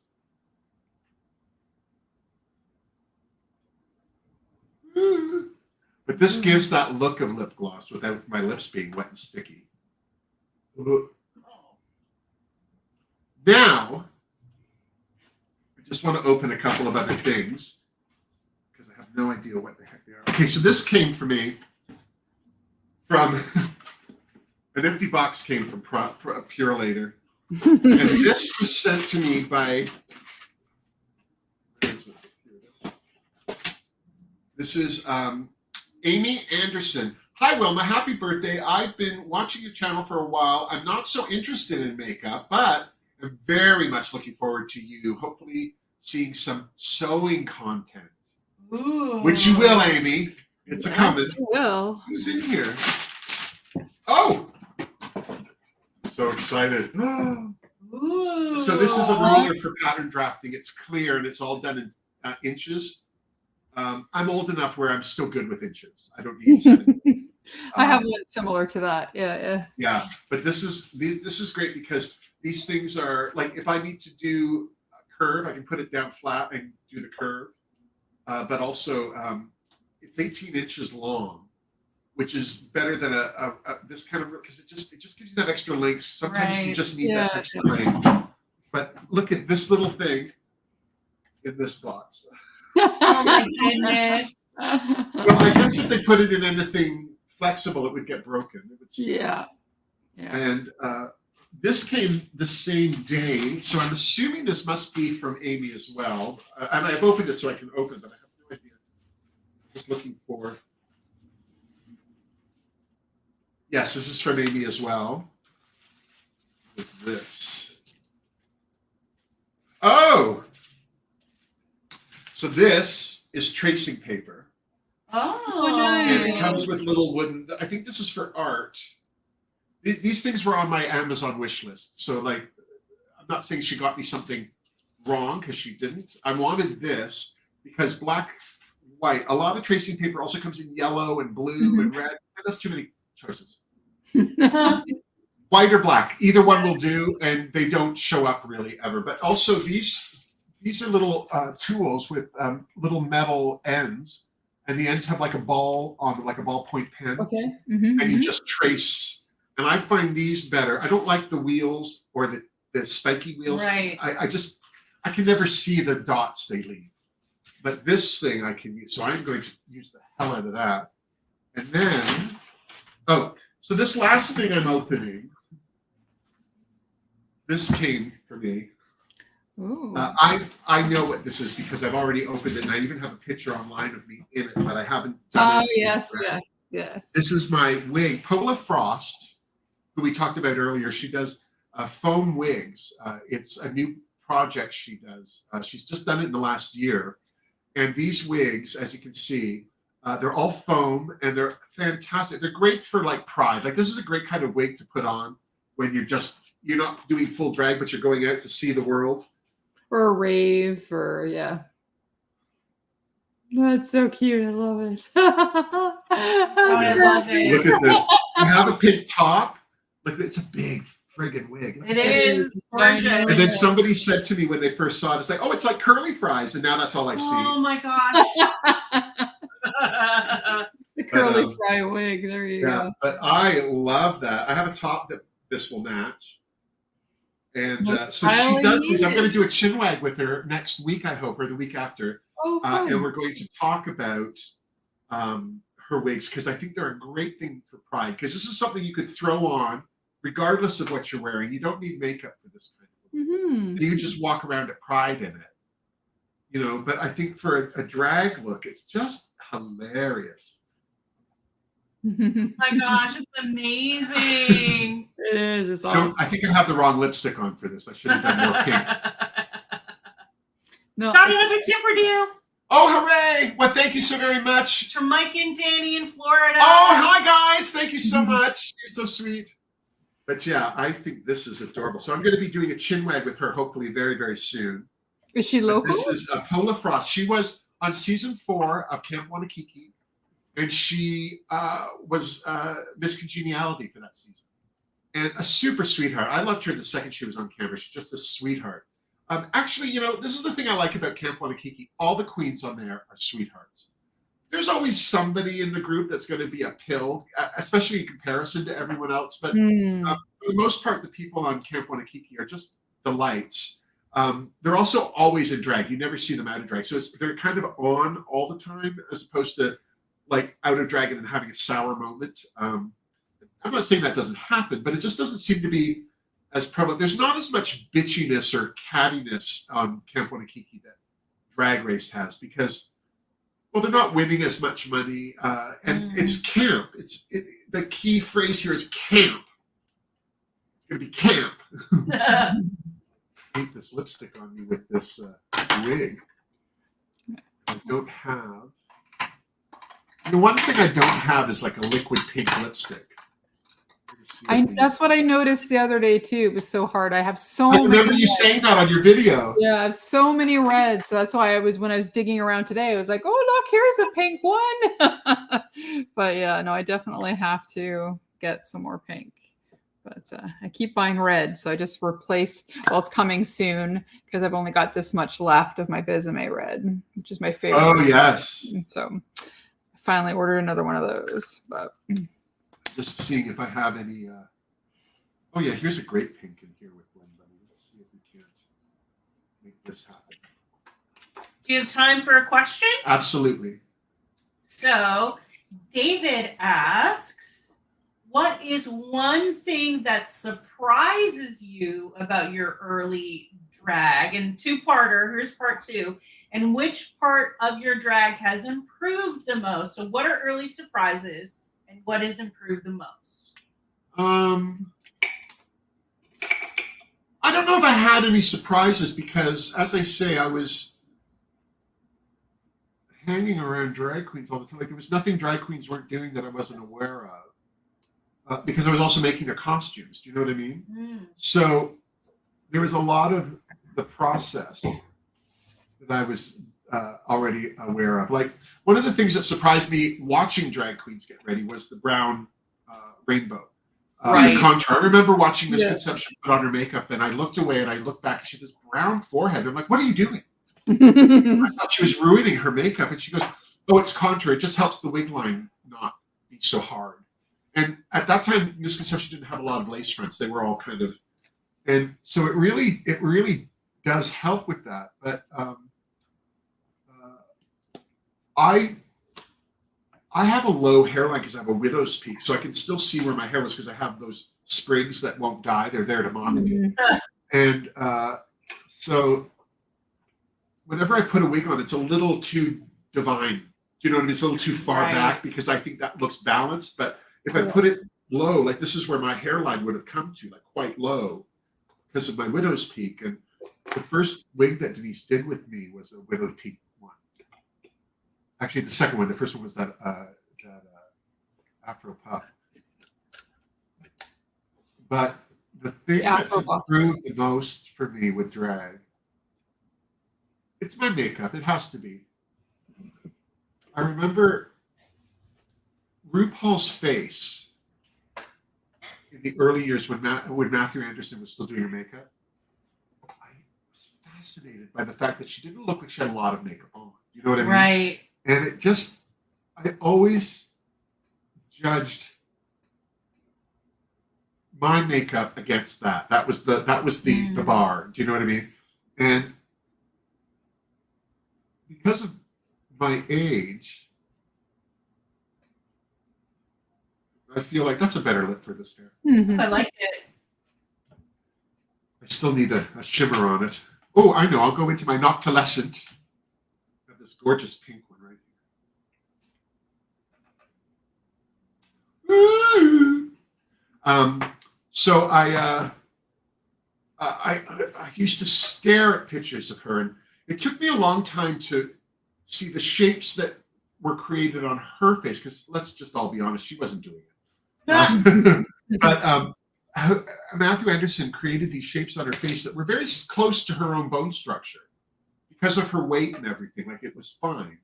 But this gives that look of lip gloss without my lips being wet and sticky. Now, I just want to open a couple of other things because I have no idea what the heck they are. Okay, so this came for me from an empty box came from Pure Later. And this was sent to me by, where is it? Here it is. This is Amy Anderson. Hi, Wilma. Happy birthday. I've been watching your channel for a while. I'm not so interested in makeup, but I'm very much looking forward to you hopefully seeing some sewing content. Ooh. Which you will, Amy. It's a coming. Will. Who's in here? Oh! So excited. Ooh. So this is a ruler for pattern drafting. It's clear and it's all done in inches. I'm old enough where I'm still good with inches. I don't need centimeters. I have one similar to that. Yeah. Yeah, but this is great because these things are like if I need to do a curve, I can put it down flat and do the curve. But also, it's 18 inches long, which is better than a this kind of because it just gives you that extra length. Sometimes you just need that extra length. But look at this little thing in this box. Oh my goodness. Well, I guess if they put it in anything flexible, it would get broken. It would Yeah. And this came the same day, so I'm assuming this must be from Amy as well. And I've opened it so I can open, but I have no idea. Just looking for. Yes, this is from Amy as well. What is this? Oh! So this is tracing paper. Oh, And it nice. comes with little wooden, I think this is for art. These things were on my Amazon wish list. So like, I'm not saying she got me something wrong because she didn't. I wanted this because black, white, a lot of tracing paper also comes in yellow and blue and red. That's too many choices. White or black, either one will do, and they don't show up really ever. But also these are little tools with little metal ends, and the ends have like a ball on, like a ballpoint pen. Okay. And you just trace. And I find these better. I don't like the wheels or the spiky wheels. right. I can never see the dots they leave. But this thing I can use. So I'm going to use the hell out of that. And then, so this last thing I'm opening, this came for me. Ooh. I know what this is because I've already opened it, and I even have a picture online of me in it, but I haven't done it. Yes. This is my wig. Paula Frost, who we talked about earlier, she does foam wigs. It's a new project she does. She's just done it in the last year. And these wigs, as you can see, they're all foam and they're fantastic. They're great for like pride. Like this is a great kind of wig to put on when you're not doing full drag, but you're going out to see the world. Or a rave, or yeah. That's so cute. I love it. I love it. Look at this. You have a pink top. Like it's a big friggin' wig. It is gorgeous. And then somebody said to me when they first saw it, it's like, oh, it's like curly fries. And now that's all I see. Oh my gosh. The curly fry wig. There you go. But I love that. I have a top that this will match. And so she does these. I'm going to do a chin wag with her next week, I hope, or the week after. Oh, fun. And we're going to talk about her wigs because I think they're a great thing for pride because this is something you could throw on regardless of what you're wearing. You don't need makeup for this kind of look. You can just walk around at pride in it. But I think for a drag look, it's just hilarious. My gosh, it's amazing. It is. It's awesome. I think I have the wrong lipstick on for this. I should have done more pink. No. Got another tip for you. Oh, hooray! Well, thank you so very much. It's from Mike and Danny in Florida. Oh, hi, guys. Thank you so much. You're so sweet. But yeah, I think this is adorable. So I'm going to be doing a chin wag with her hopefully very, very soon. Is she local? This is Paula Frost. She was on season 4 of Camp Wanakiki. And she was Miss Congeniality for that season. And a super sweetheart. I loved her the second she was on camera. She's just a sweetheart. Actually, this is the thing I like about Camp Wanakiki. All the queens on there are sweethearts. There's always somebody in the group that's going to be a pill, especially in comparison to everyone else. But for the most part, the people on Camp Wanakiki are just delights. They're also always in drag. You never see them out of drag. So they're kind of on all the time as opposed to like out of drag and then having a sour moment. I'm not saying that doesn't happen, but it just doesn't seem to be as prevalent. There's not as much bitchiness or cattiness on Camp Wanakiki that Drag Race has because, well, they're not winning as much money, and it's camp. The key phrase here is camp. It's going to be camp. I hate this lipstick on me with this wig. I don't have. The one thing I don't have is like a liquid pink lipstick. That's what I noticed the other day too. It was so hard. I have so many. I remember you saying that on your video. Yeah, I have so many reds. So that's why when I was digging around today, I was like, oh, look, here's a pink one. But yeah, no, I definitely have to get some more pink. But I keep buying red. So I just replaced, it's coming soon because I've only got this much left of my Besame red, which is my favorite. Oh, yes. And so I finally ordered another one of those. But just seeing if I have any. Oh, yeah, here's a great pink in here with Blend Bunny. Let's see if we can't make this happen. Do you have time for a question? Absolutely. So David asks, what is one thing that surprises you about your early drag? And two-parter, here's part 2. And which part of your drag has improved the most? So what are early surprises and what has improved the most? I don't know if I had any surprises because, as I say, I was hanging around drag queens all the time. Like there was nothing drag queens weren't doing that I wasn't aware of, because I was also making their costumes. Do you know what I mean? So there was a lot of the process that I was already aware of. Like one of the things that surprised me watching drag queens get ready was the brown rainbow. Right. Contour. I remember watching Misconception put on her makeup, and I looked away and I looked back, and she had this brown forehead. I'm like, what are you doing? I thought she was ruining her makeup, and she goes, oh, it's contour. It just helps the wig line not be so hard. And at that time, Misconception didn't have a lot of lace fronts. They were all kind of, and so it really does help with that. But I have a low hairline because I have a widow's peak, so I can still see where my hair was because I have those sprigs that won't die. They're there to mock me. And so whenever I put a wig on, it's a little too divine. Do you know what I mean? It's a little too far back because I think that looks balanced. But if I put it low, like this is where my hairline would have come to, like quite low because of my widow's peak. And the first wig that Denise did with me was a widow's peak one. Actually, the second one. The first one was that Afro puff. But the thing that's improved the most for me with drag, it's my makeup. It has to be. I remember RuPaul's face in the early years when Matthew Anderson was still doing her makeup. I was fascinated by the fact that she didn't look like she had a lot of makeup on. You know what I mean? Right. And it just, I always judged my makeup against that. That was the bar. Do you know what I mean? And because of my age, I feel like that's a better lip for this hair. I like it. I still need a shimmer on it. Oh, I know. I'll go into my Noctilescent. I have this gorgeous pink one right here. So I used to stare at pictures of her, and it took me a long time to see the shapes that were created on her face. Because let's just all be honest, she wasn't doing it. But Matthew Anderson created these shapes on her face that were very close to her own bone structure because of her weight and everything. Like it was fine.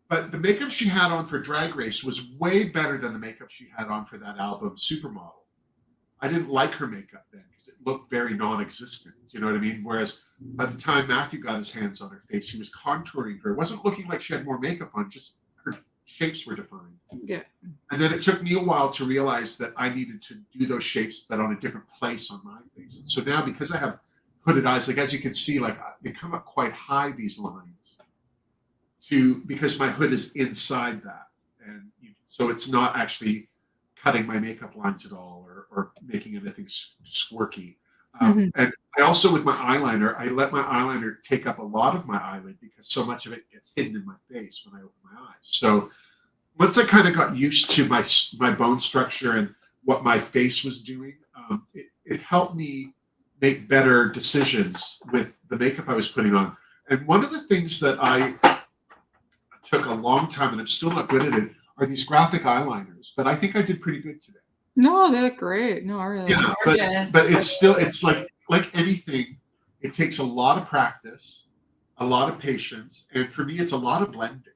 But the makeup she had on for Drag Race was way better than the makeup she had on for that album, Supermodel. I didn't like her makeup then because it looked very non-existent. You know what I mean? Whereas by the time Matthew got his hands on her face, he was contouring her. It wasn't looking like she had more makeup on, just her shapes were defined. Yeah. And then it took me a while to realize that I needed to do those shapes, but on a different place on my face. And so now, because I have hooded eyes, like as you can see, like they come up quite high, these lines, because my hood is inside that. And so it's not actually cutting my makeup lines at all or making anything squirky. And I also, with my eyeliner, I let my eyeliner take up a lot of my eyelid because so much of it gets hidden in my face when I open my eyes. So once I kind of got used to my bone structure and what my face was doing, it helped me make better decisions with the makeup I was putting on. And one of the things that I took a long time, and I'm still not good at it, are these graphic eyeliners. But I think I did pretty good today. No, they look great. No, I really yeah, but it's like anything, it takes a lot of practice, a lot of patience, and for me, it's a lot of blending.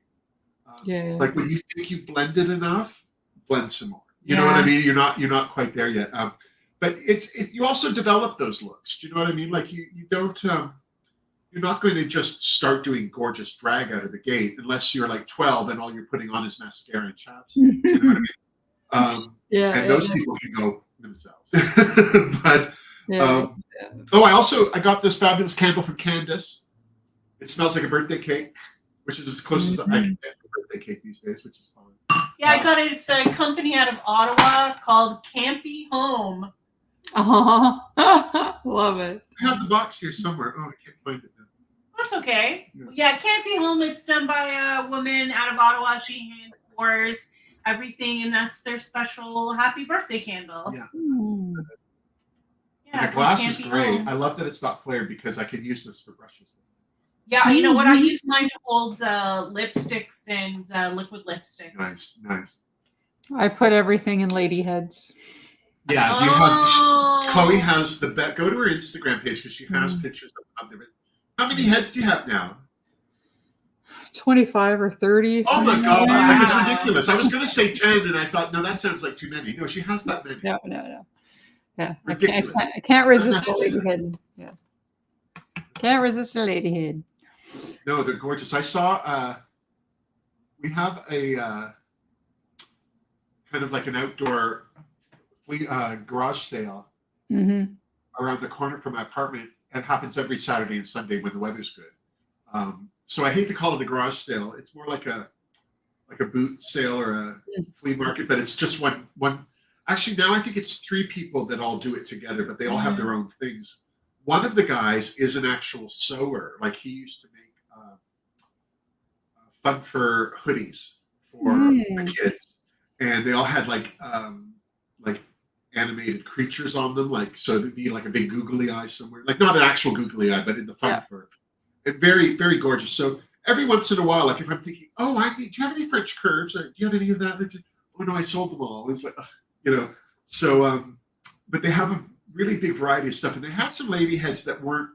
Like when you think you've blended enough, blend some more. You know what I mean? You're not quite there yet. But you also develop those looks. Do you know what I mean? Like you don't. You're not going to just start doing gorgeous drag out of the gate unless you're like 12 and all you're putting on is mascara and chapstick. You know what I mean? And those people can go themselves. But I got this fabulous candle from Candice. It smells like a birthday cake, which is as close as I can get to a birthday birthday cake these days, which is fun. Yeah, I got it. It's a company out of Ottawa called Campy Home. Love it. I have the box here somewhere. Oh, I can't find it now. That's okay. Yeah, Campy Home. It's done by a woman out of Ottawa. She hand pours everything, and that's their special happy birthday candle. Yeah. Yeah, the glass is Campy great. Home. I love that it's not flared because I could use this for brushes. Yeah, you know what? I use mine to hold lipsticks and liquid lipsticks. Nice. I put everything in lady heads. Yeah, you have. Chloe has the bet. Go to her Instagram page because she has pictures of them. How many heads do you have now? 25 or 30. Oh my god! Wow. Like it's ridiculous. I was going to say 10, and I thought, no, that sounds like too many. No, she has that many. No. Yeah, Ridiculous. I can't resist a lady head. Yes, can't resist a lady head. No, they're gorgeous. I saw. We have a kind of like an outdoor garage sale around the corner from my apartment. It happens every Saturday and Sunday when the weather's good. So I hate to call it a garage sale. It's more like a boot sale or a flea market, but it's just one. Actually, now I think it's 3 people that all do it together, but they all have their own things. One of the guys is an actual sewer. Like he used to make fun fur hoodies for the kids, and they all had like animated creatures on them, like so there'd be like a big googly eye somewhere, like not an actual googly eye, but in the fun fur. It very, very gorgeous. So every once in a while, like if I'm thinking, oh, do you have any French curves? Or do you have any of that? Oh no, I sold them all. It's like, So, but they have a really big variety of stuff, and they had some lady heads that weren't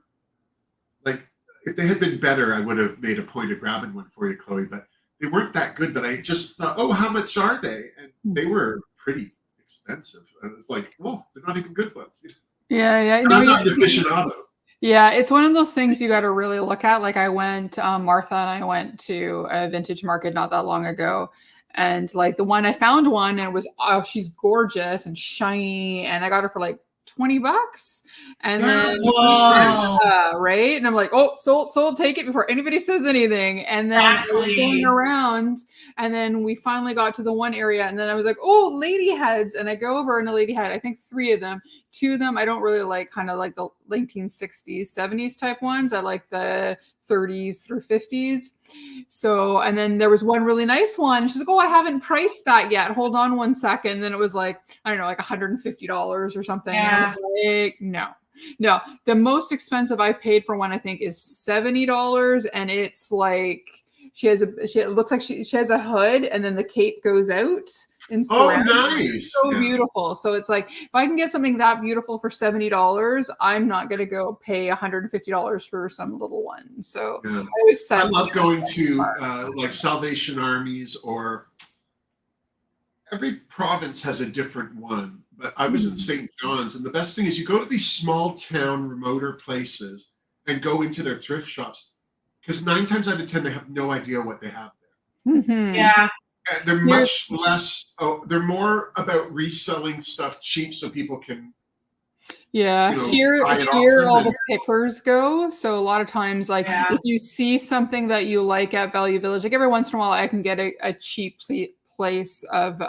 like. If they had been better, I would have made a point of grabbing one for you, Chloe. But they weren't that good. But I just thought, oh, how much are they? And they were pretty expensive. And it's like, well, they're not even good ones. Yeah. And I'm not an aficionado. Yeah, it's one of those things you got to really look at. Like I went, Martha and I went to a vintage market not that long ago. And like the one, I found one and it was, oh, she's gorgeous and shiny. And I got her for like $20. And then, right. And I'm like, oh, sold, take it before anybody says anything. And then I was going around and then we finally got to the one area. And then I was like, oh, lady heads. And I go over and a lady head, I think 3 of them. 2 of them, I don't really like kind of like the 1960s, 70s type ones. I like the 30s through 50s. So, and then there was one really nice one. She's like, oh, I haven't priced that yet. Hold on one second. And then it was like, I don't know, like $150 or something. Yeah. And I was like, no. The most expensive I paid for one, I think, is $70. And it's like, it looks like she has a hood and then the cape goes out. Oh, nice. So beautiful. So it's like, if I can get something that beautiful for $70, I'm not going to go pay $150 for some little one. So I love going to like Salvation Armies, or every province has a different one. But I was in St. John's, and the best thing is you go to these small town, remoter places and go into their thrift shops, because 9 times out of 10, they have no idea what they have there. Yeah. They're much less. They're more about reselling stuff cheap so people can. Yeah, here all the pickers go. So a lot of times, like if you see something that you like at Value Village, like every once in a while, I can get a cheap place of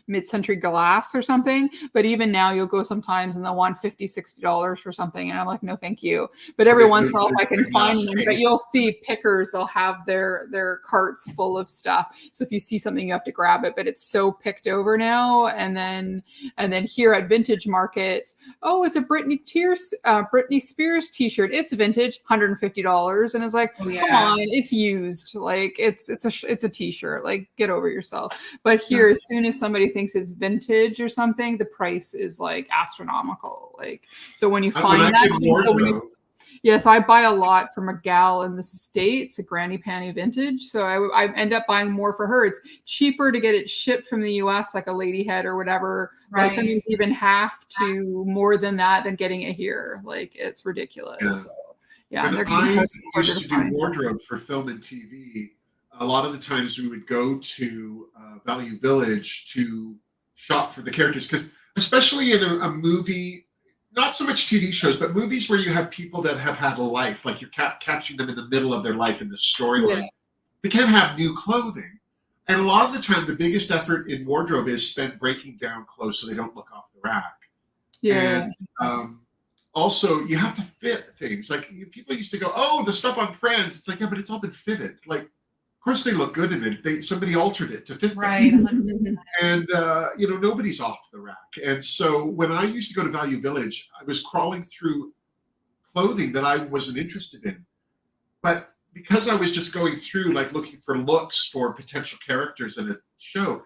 mid-century glass or something. But even now, you'll go sometimes and they'll want $50-$60 for something, and I'm like, no, thank you. But every once in a while, if I can find them, but you'll see pickers, they'll have their carts full of stuff. So if you see something, you have to grab it. But it's so picked over now. And then here at vintage markets, oh, it's a Britney Spears T-shirt. It's vintage, $150, and it's like, come on, it's used. Like it's a T-shirt. Like get over yourself. But here, as soon as somebody thinks it's vintage or something, the price is like astronomical. Like, so when you find that, so I buy a lot from a gal in the States, a granny panty vintage. So I end up buying more for her. It's cheaper to get it shipped from the US, like a lady head or whatever. Right. Like sometimes even half to more than that than getting it here. Like it's ridiculous. Yeah. So, When I used to do wardrobe for film and TV, a lot of the times we would go to Value Village to shop for the characters, because especially in a movie, not so much TV shows, but movies where you have people that have had a life, like you're catching them in the middle of their life in the storyline. They can't have new clothing. And a lot of the time, the biggest effort in wardrobe is spent breaking down clothes so they don't look off the rack. Yeah. And also, you have to fit things. Like people used to go, "Oh, the stuff on Friends." It's like, yeah, but it's all been fitted. Like, of course, they look good in it. Somebody altered it to fit them. Right. And nobody's off the rack. And so when I used to go to Value Village, I was crawling through clothing that I wasn't interested in, but because I was just going through, like, looking for looks for potential characters in a show,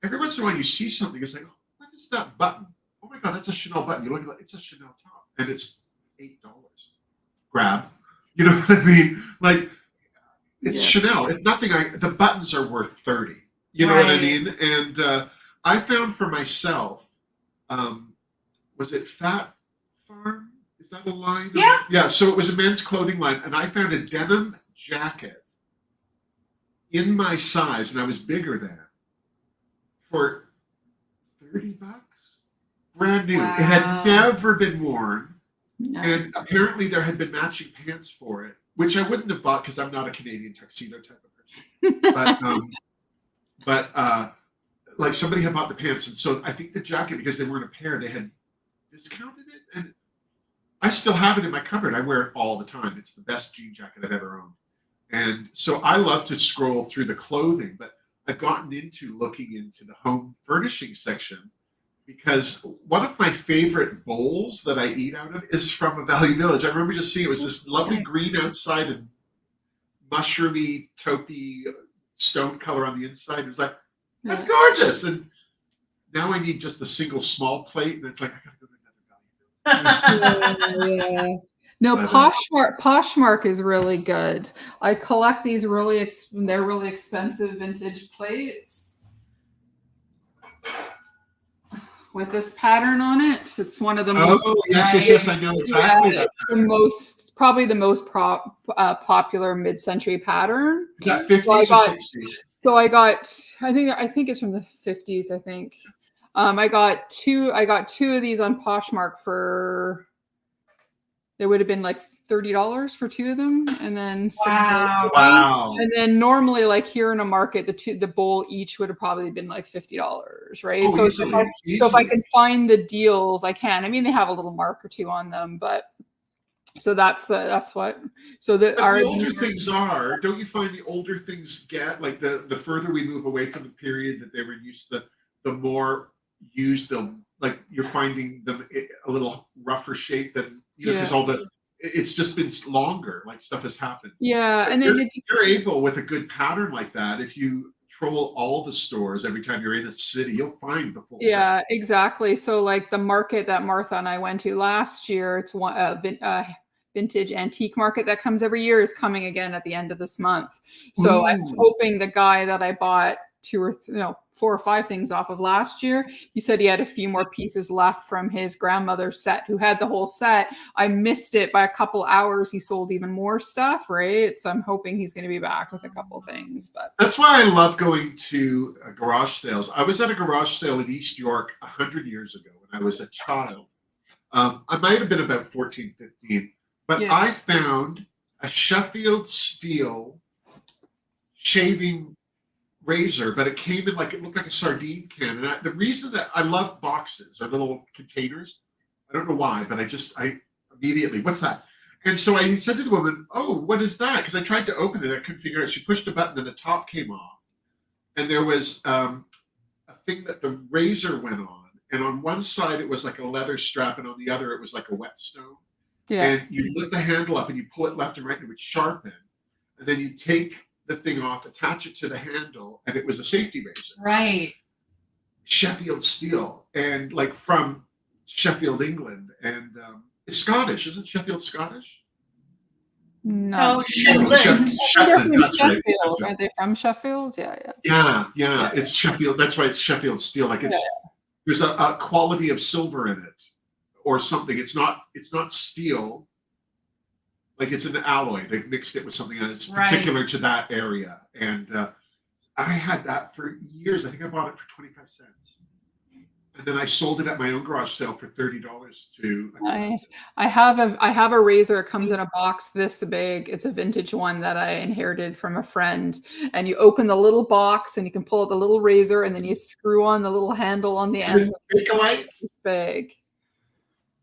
every once in a while you see something. It's like, oh, what is that button? Oh my God, that's a Chanel button. You look at it, it's a Chanel top, and it's $8. Grab. You know what I mean? Like, it's Chanel. If nothing, the buttons are worth $30. You know what I mean? And I found for myself, was it Fat Farm? Is that a line? Yeah. Yeah. So it was a men's clothing line, and I found a denim jacket in my size, and I was bigger than, for $30, brand new. Wow. It had never been worn, Nice. and apparently there had been matching pants for it, which I wouldn't have bought because I'm not a Canadian tuxedo type of person. But like somebody had bought the pants, and so I think the jacket, because they weren't a pair, they had discounted it, and I still have it in my cupboard. I wear it all the time. It's the best jean jacket I've ever owned. And so I love to scroll through the clothing, but I've gotten into looking into the home furnishing section because one of my favorite bowls that I eat out of is from a Value Village. I remember just seeing it was this lovely green outside and mushroomy, taupey stone color on the inside. It was like, that's gorgeous. And now I need just a single small plate, and it's like, I gotta go to another Value Village. Yeah. No, Poshmark is really good. I collect these they're really expensive vintage plates with this pattern on it. It's one of the most. Oh, yes, I know exactly that. Probably the most popular mid-century pattern. Is that 50s or 60s? So I think it's from the 50s, I think. I got two of these on Poshmark for, it would have been like $30 for two of them, and then $6. Wow. And then normally, like here in a market, the bowl each would have probably been like $50, right? Oh, so easily. if I can find the deals, I can. I mean, they have a little mark or two on them, but so the older things are, don't you find the older things get, like the further we move away from the period that they were used to, the more used they'll, like you're finding them a little rougher shape than, because it's just been longer, like stuff has happened. Yeah. But and then you're able, with a good pattern like that, if you troll all the stores every time you're in a city, you'll find the full set. Exactly. So like the market that Martha and I went to last year, it's one vintage antique market that comes every year, is coming again at the end of this month. So I'm hoping the guy that I bought 4 or 5 things off of last year, he said he had a few more pieces left from his grandmother's set, who had the whole set. I missed it by a couple hours. He sold even more stuff, right? So I'm hoping he's going to be back with a couple things. But that's why I love going to garage sales. I was at a garage sale in East York 100 years ago when I was a child. I might have been about 14, 15, but I found a Sheffield steel shaving razor, but it came in it looked like a sardine can. And the reason that I love boxes or little containers, I don't know why, but I immediately, what's that? And so I said to the woman, "Oh, what is that?" Because I tried to open it, I couldn't figure it out. She pushed a button and the top came off, and there was a thing that the razor went on, and on one side it was like a leather strap, and on the other it was like a whetstone. And you lift the handle up and you pull it left and right, and it would sharpen, and then you take the thing off, attach it to the handle, and it was a safety razor. Right. Sheffield steel, and like from Sheffield, England, and it's Scottish, isn't Sheffield Scottish? No, Shetland. That's right. Are they from Sheffield? Yeah. It's Sheffield. That's why it's Sheffield steel. Like there's a quality of silver in it, or something. It's not steel. Like it's an alloy. They've mixed it with something that's particular to that area. And I had that for years. I think I bought it for 25 cents. and then I sold it at my own garage sale for $30 to. Nice. I have a razor. It comes in a box this big. It's a vintage one that I inherited from a friend. And you open the little box and you can pull out the little razor and then you screw on the little handle on the end. Is it Bakelite? It's big.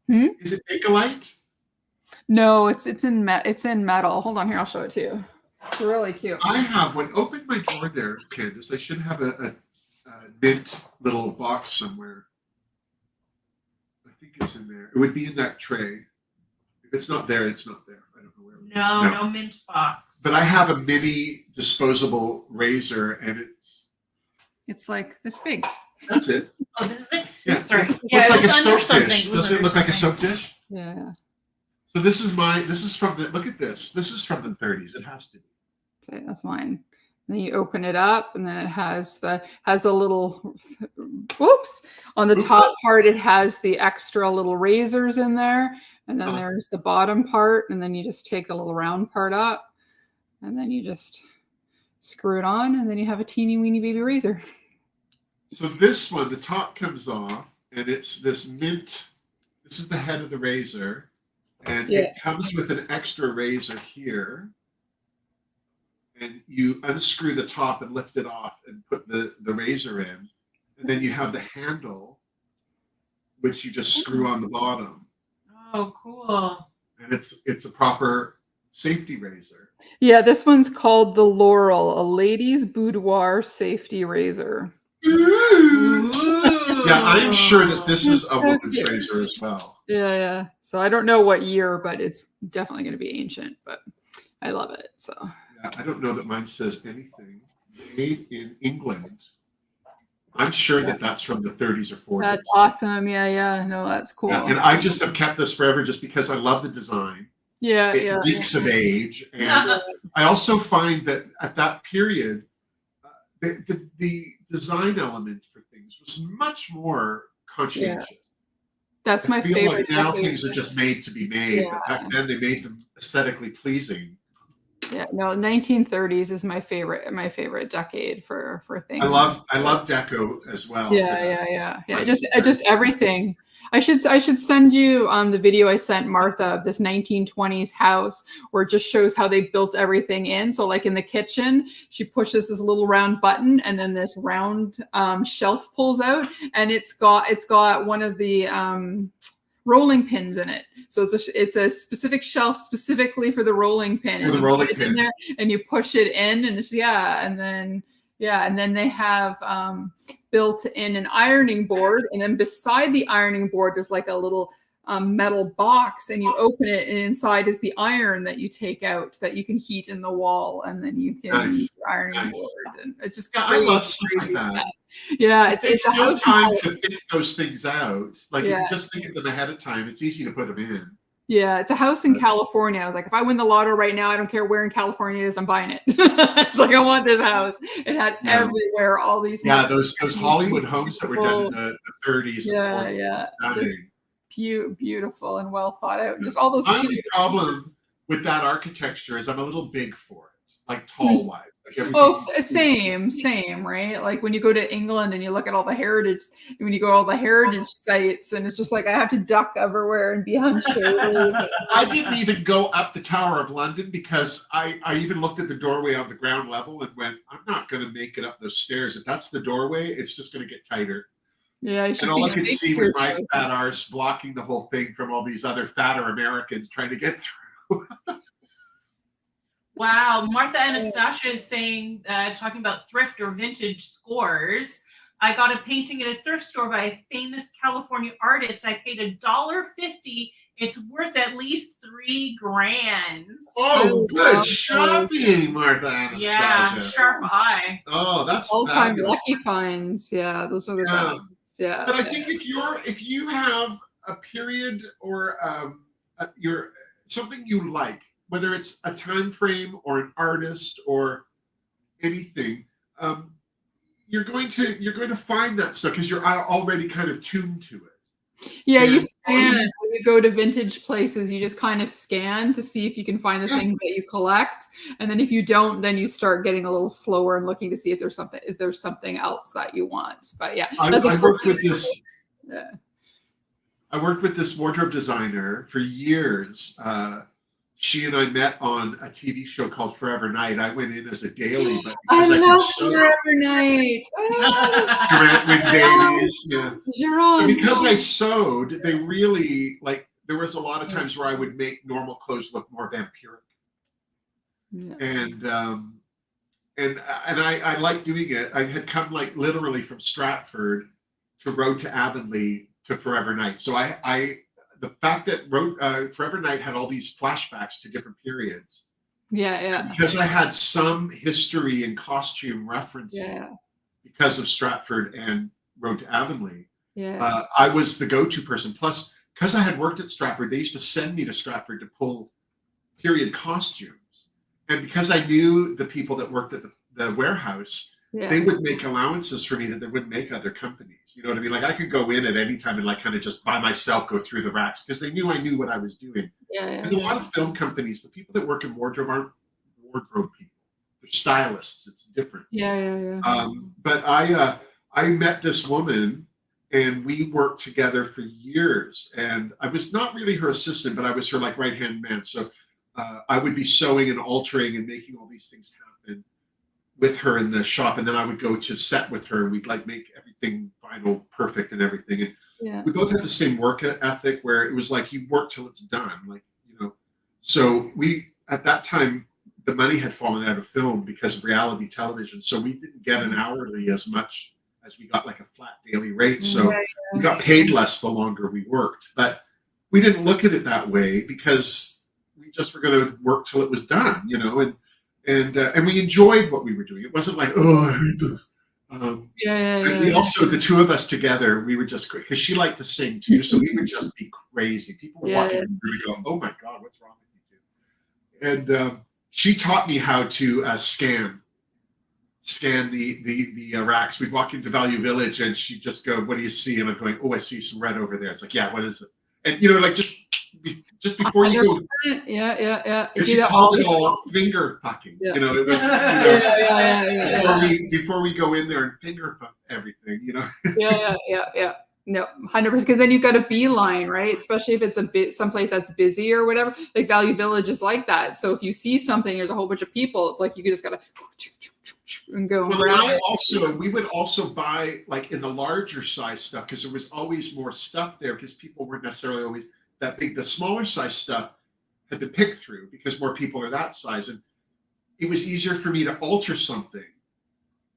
Is it Bakelite? No, it's in metal. Hold on here, I'll show it to you. It's really cute. I have one. Open my drawer there, Candice. I should have a mint little box somewhere. I think it's in there. It would be in that tray. If it's not there, it's not there. I don't know where. No mint box. But I have a mini disposable razor, and It's like this big. that's it. Oh, this is it? Yeah. Sorry. It Yeah, looks like a it was under soap dish. something. It was Doesn't it under look like a something. soap dish? Yeah. So this is from the, look at this. This is from the 30s. It has to be. Okay, that's mine. Then you open it up, and then it has a little. Whoops! On the top part, it has the extra little razors in there, and then there's the bottom part, and then you just take the little round part up, and then you just screw it on, and then you have a teeny weeny baby razor. So this one, the top comes off, and it's this mint. This is the head of the razor, and it comes with an extra razor here. And you unscrew the top and lift it off and put the razor in. And then you have the handle, which you just screw on the bottom. Oh, cool. And it's a proper safety razor. Yeah, this one's called the Laurel, a ladies' boudoir safety razor. Ooh. Yeah, I'm sure that this is a woman's razor as well. Yeah. So I don't know what year, but it's definitely going to be ancient, but I love it. So yeah, I don't know that mine says anything. Made in England. I'm sure that that's from the 30s or 40s. That's awesome. Yeah. No, that's cool. Yeah, and I just have kept this forever just because I love the design. It reeks of age. And I also find that at that period, the design element for things was much more conscientious. Yeah. That's my favorite. Like now things are just made to be made, but back then they made them aesthetically pleasing. Yeah, no, 1930s is my favorite decade for things. I love deco as well. Yeah. Just everything. I should send you the video I sent Martha of this 1920s house where it just shows how they built everything in. So like in the kitchen, she pushes this little round button and then this round shelf pulls out and it's got one of the rolling pins in it. So it's a specific shelf specifically for the rolling pin. For the rolling pin. In there and you push it in and and then they have built in an ironing board, and then beside the ironing board there's like a little metal box, and you open it, and inside is the iron that you take out that you can heat in the wall, and then you can use your ironing board. And it's just I love stuff like that. Stuff. Yeah, it's no time to think those things out. Like if you just think of them ahead of time, it's easy to put them in. Yeah, it's a house in California. I was like, if I win the lotto right now, I don't care where in California it is, I'm buying it. It's like, I want this house. It had everywhere, all these. Yeah, those Hollywood homes that were done in the 30s and 40s. Just beautiful and well thought out. Just all those. My only problem with that architecture is I'm a little big for it, like tall-wise. Like same, right? Like when you go to England and you look at all the heritage, when you go to all the heritage sites, and it's just like I have to duck everywhere and be hunched over. I didn't even go up the Tower of London because I even looked at the doorway on the ground level and went, I'm not going to make it up those stairs. If that's the doorway, it's just going to get tighter. Yeah, and all I could see was my fat arse blocking the whole thing from all these other fatter Americans trying to get through. Wow, Martha Anastasia is saying, talking about thrift or vintage scores. I got a painting at a thrift store by a famous California artist. I paid $1.50. It's worth at least $3,000. Oh, good shopping, Martha Anastasia. Yeah, sharp eye. Oh, that's all-time lucky finds. Yeah, those are the best. Yeah, but I think if you have a period or something you like, whether it's a time frame or an artist or anything, you're going to find that stuff because you're already kind of tuned to it. Yeah, you scan when you go to vintage places. You just kind of scan to see if you can find the things that you collect, and then if you don't, then you start getting a little slower and looking to see if there's something else that you want. But yeah, I worked with this Yeah. I worked with this wardrobe designer for years. She and I met on a TV show called Forever Night. I went in as a daily, but because I could sew. Forever Night. Durant Wynn Davies, yeah. So because I sewed, they really like. There was a lot of times where I would make normal clothes look more vampiric, and I like doing it. I had come like literally from Stratford to Road to Avonlea to Forever Night. So the fact that Forever Night had all these flashbacks to different periods. Yeah. Because I had some history and costume referencing because of Stratford and Road to Avonlea. Yeah. I was the go-to person. Plus, because I had worked at Stratford, they used to send me to Stratford to pull period costumes. And because I knew the people that worked at the warehouse, they would make allowances for me that they wouldn't make other companies. You know what I mean? Like I could go in at any time and like kind of just by myself go through the racks because they knew I knew what I was doing. Because a lot of film companies, the people that work in wardrobe aren't wardrobe people. They're stylists. It's different. But I met this woman and we worked together for years. And I was not really her assistant, but I was her like right-hand man. So I would be sewing and altering and making all these things happen with her in the shop, and then I would go to set with her and we'd like make everything final perfect and everything. And we both had the same work ethic where it was like you work till it's done, like, you know. So we at that time the money had fallen out of film because of reality television, so we didn't get an hourly as much as we got like a flat daily rate. So we got paid less the longer we worked, but we didn't look at it that way because we just were going to work till it was done, you know. And we enjoyed what we were doing. It wasn't like, oh, I hate this. And we also, the two of us together, we would just, because she liked to sing too, so we would just be crazy. People would walk in the room and go, oh my God, what's wrong with you two? And she taught me how to scan the racks. We'd walk into Value Village and she'd just go, what do you see? And I'm going, oh, I see some red over there. It's like, yeah, what is it? And, you know, like just before you go. Yeah. She called it all finger fucking. You know, it was, you know, before we go in there and finger fuck everything, you know. Yeah. No, 100%. Because then you've got a beeline, right? Especially if it's someplace that's busy or whatever. Like Value Village is like that. So if you see something, there's a whole bunch of people. It's like you just gotta and go. Well, we would also buy like in the larger size stuff because there was always more stuff there because people weren't necessarily always that big. The smaller size stuff had been picked through because more people are that size, and it was easier for me to alter something.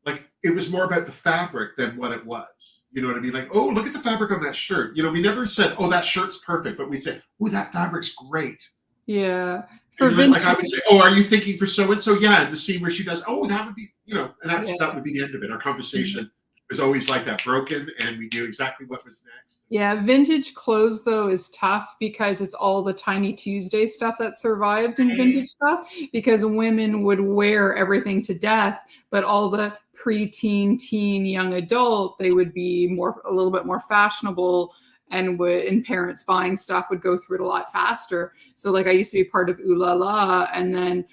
Like it was more about the fabric than what it was. You know what I mean? Like, oh, look at the fabric on that shirt. You know, we never said, oh, that shirt's perfect, but we said, oh, that fabric's great. Yeah. Like I would say, oh, are you thinking for so and so? Yeah, and the scene where she does, oh, that would be, you know, and that would be the end of it. Our conversation was always like that, broken, and we knew exactly what was next. Yeah, vintage clothes though is tough because it's all the Tiny Tuesday stuff that survived in vintage stuff. Because women would wear everything to death, but all the preteen, teen, young adult, they would be a little bit more fashionable. And parents buying stuff would go through it a lot faster. So like I used to be part of Ooh La La, and then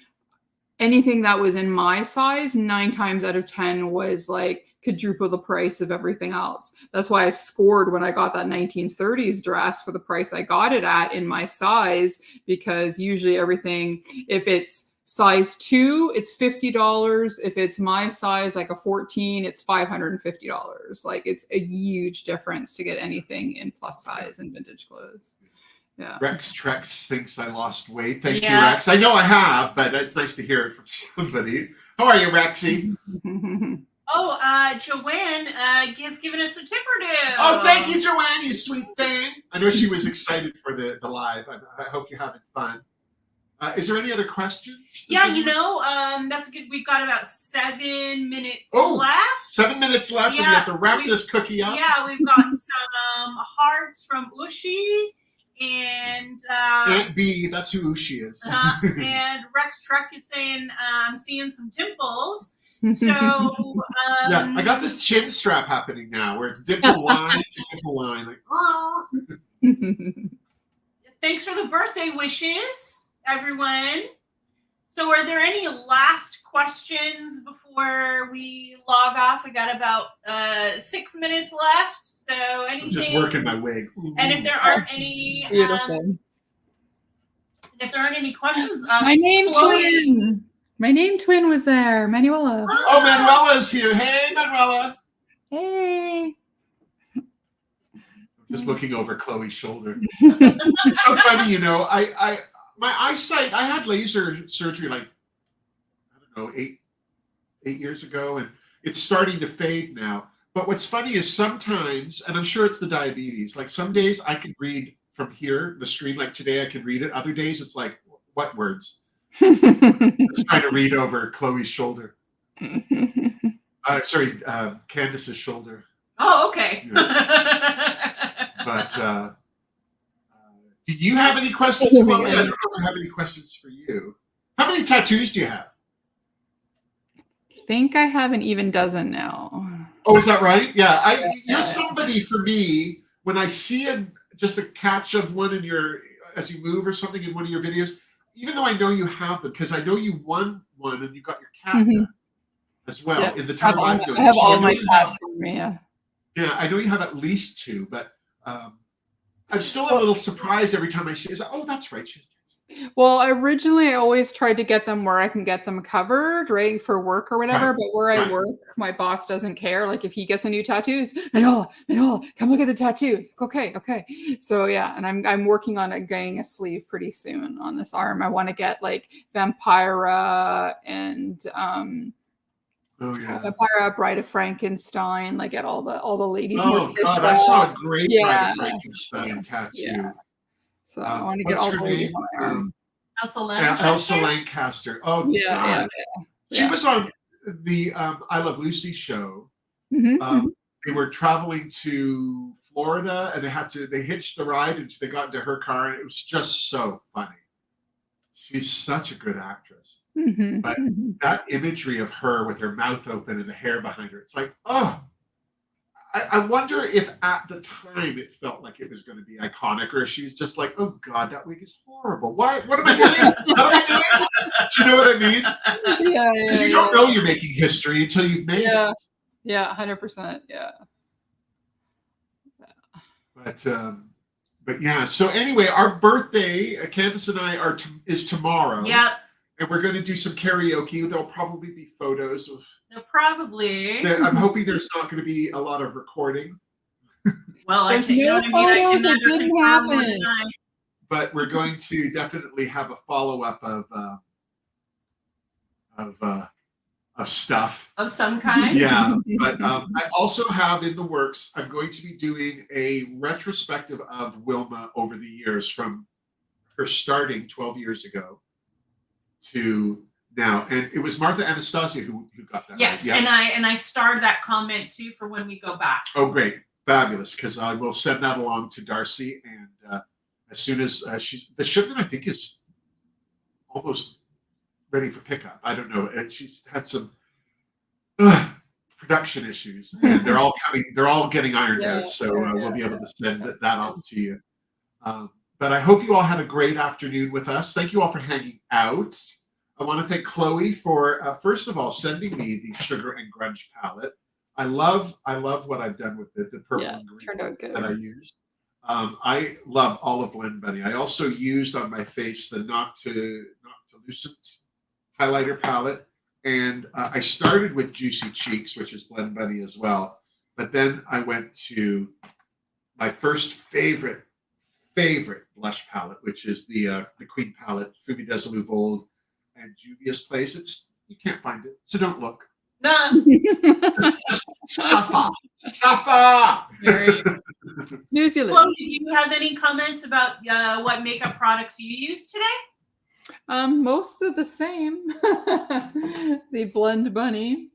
anything that was in my size, 9 times out of 10 was like quadruple the price of everything else. That's why I scored when I got that 1930s dress for the price I got it at in my size, because usually everything, if it's size 2, it's $50. If it's my size, like a 14, it's $550. Like it's a huge difference to get anything in plus size and vintage clothes. Yeah. Rex Trex thinks I lost weight. Thank you, Rex. I know I have, but it's nice to hear it from somebody. How are you, Rexy? Joanne has given us a tip or two. Oh, thank you, Joanne, you sweet thing. I know she was excited for the live. I hope you're having fun. Is there any other questions? That's good. We've got about 7 minutes left. 7 minutes left, and we have to wrap this cookie up. Yeah, we've got some hearts from Ushi, and Aunt B, that's who Ushi is. and Rex Truck is saying, I'm seeing some dimples. So yeah, I got this chin strap happening now, where it's dimple line to dimple line, like. Thanks for the birthday wishes, everyone. So are there any last questions before we log off? We got about 6 minutes left. So anything. I'm just working my wig. And if there aren't any, Beautiful. if there aren't any questions, My name Chloe. twin. My name twin was there, Manuela. Oh, Manuela's here. Hey, Manuela. Hey. Just looking over Chloe's shoulder. It's so funny, you know. My eyesight. I had laser surgery like I don't know 8 years ago, and it's starting to fade now. But what's funny is sometimes, and I'm sure it's the diabetes. Like some days I can read from here, the screen. Like today I can read it. Other days it's like, what words? Just trying to read over Chloe's shoulder. Sorry, Candice's shoulder. Oh, okay. Yeah. But do you have any questions, Chloe? I don't know if I have any questions for you. How many tattoos do you have? I think I have an even dozen now. Oh, is that right? Yeah, you're somebody for me. When I see just a catch of one in your, as you move or something in one of your videos, even though I know you have them, because I know you won one and you got your cat done as well in the time I've known you. I have all my cats from me. Yeah. Yeah, I know you have at least 2, but I'm still a little surprised every time I see it. Oh, that's right. Well, originally I always tried to get them where I can get them covered, right, for work or whatever. Right. But where I work, my boss doesn't care. Like if he gets a new tattoos, Manuel, come look at the tattoos. Okay. So yeah, and I'm working on getting a sleeve pretty soon on this arm. I want to get like Vampira and Vampira, Bride of Frankenstein, like get all the ladies. Oh God, I saw a great Bride of Frankenstein tattoo. Yeah. So I want to get all the ladies on my arm. Elsa Lancaster. Elsa Lancaster. Oh God. She was on the I Love Lucy show. They were traveling to Florida and they hitched a ride and they got into her car and it was just so funny. She's such a good actress. But that imagery of her with her mouth open and the hair behind her, it's like, oh, I wonder if at the time it felt like it was going to be iconic, or if she's just like, oh God, that wig is horrible. Why? What am I doing? What am I doing? Do you know what I mean? Yeah. Because you don't know you're making history until you've made it. Yeah, 100%. Yeah. But yeah. So anyway, our birthday, Candice and I is tomorrow. Yeah. And we're going to do some karaoke. There'll probably be photos of. Probably. I'm hoping there's not going to be a lot of recording. Well, there's no photos. It didn't happen. But we're going to definitely have a follow-up of stuff of some kind. Yeah, but I also have in the works. I'm going to be doing a retrospective of Wilma over the years, from her starting 12 years ago to now, and it was Martha Anastasia who got that. Yes, right? Yeah. and I starred that comment too for when we go back. Oh, great, fabulous! Because I will send that along to Darcy, and as soon as the shipment, I think, is almost ready for pickup. I don't know, and she's had some production issues, and they're all coming. They're all getting ironed out, so we'll be able to send that off to you. But I hope you all had a great afternoon with us. Thank you all for hanging out. I want to thank Chloe for, first of all, sending me the Sugar and Grunge palette. I love what I've done with it, the purple and green turned out good. that I used. I love Olive Blend Bunny. I also used on my face the Noctilucent highlighter palette. And I started with Juicy Cheeks, which is Blend Bunny as well. But then I went to my first favorite blush palette, which is the Queen palette, Fumi Desilou Vold and Juvia's Place. You can't find it, so don't look. No. Safa. Very snoozy. Chloe, do you have any comments about what makeup products you use today? Most of the same. The Blend Bunny,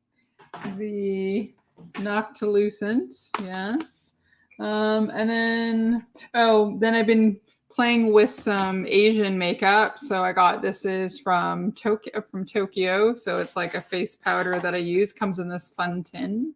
the Noctilucent, yes. And then I've been playing with some Asian makeup. So I got, this is from Tokyo. So it's like a face powder that I use. Comes in this fun tin.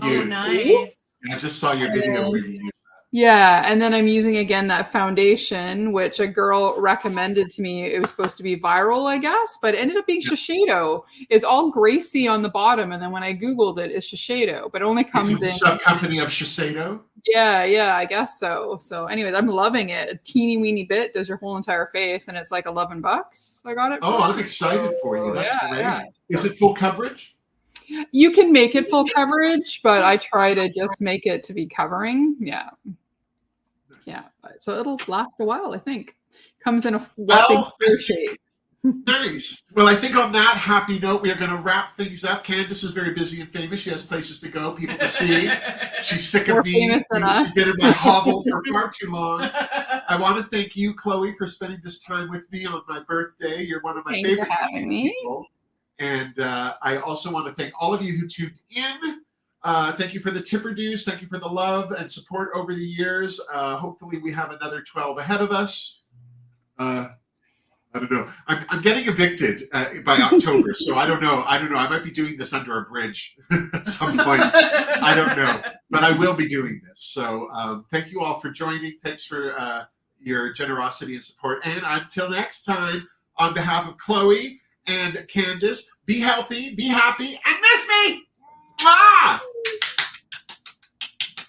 Oh, nice. I just saw your video where you used that. Yeah, and then I'm using again that foundation, which a girl recommended to me. It was supposed to be viral, I guess, but it ended up being Shiseido. It's all Gracie on the bottom, and then when I Googled it, it's Shiseido, but it only comes in sub company of Shiseido. Yeah, I guess so. So, anyways, I'm loving it. A teeny weeny bit does your whole entire face, and it's like $11. I got it. Oh, I'm excited for you. That's great. Yeah. Is it full coverage? You can make it full coverage, but I try to just make it to be covering. Yeah. So it'll last a while, I think. Comes in a clear shade. Nice. Well, I think on that happy note, we are going to wrap things up. Candice is very busy and famous. She has places to go, people to see. She's sick of me. She's been in my hovel for far too long. I want to thank you, Chloe, for spending this time with me on my birthday. You're one of my favorite people. And I also want to thank all of you who tuned in. Thank you for the tipper dues. Thank you for the love and support over the years. Hopefully we have another 12 ahead of us. I don't know. I'm getting evicted by October, so I don't know. I might be doing this under a bridge at some point. I don't know, but I will be doing this. So thank you all for joining. Thanks for your generosity and support. And until next time, on behalf of Chloe and Candice, be healthy, be happy, and miss me. Mwah!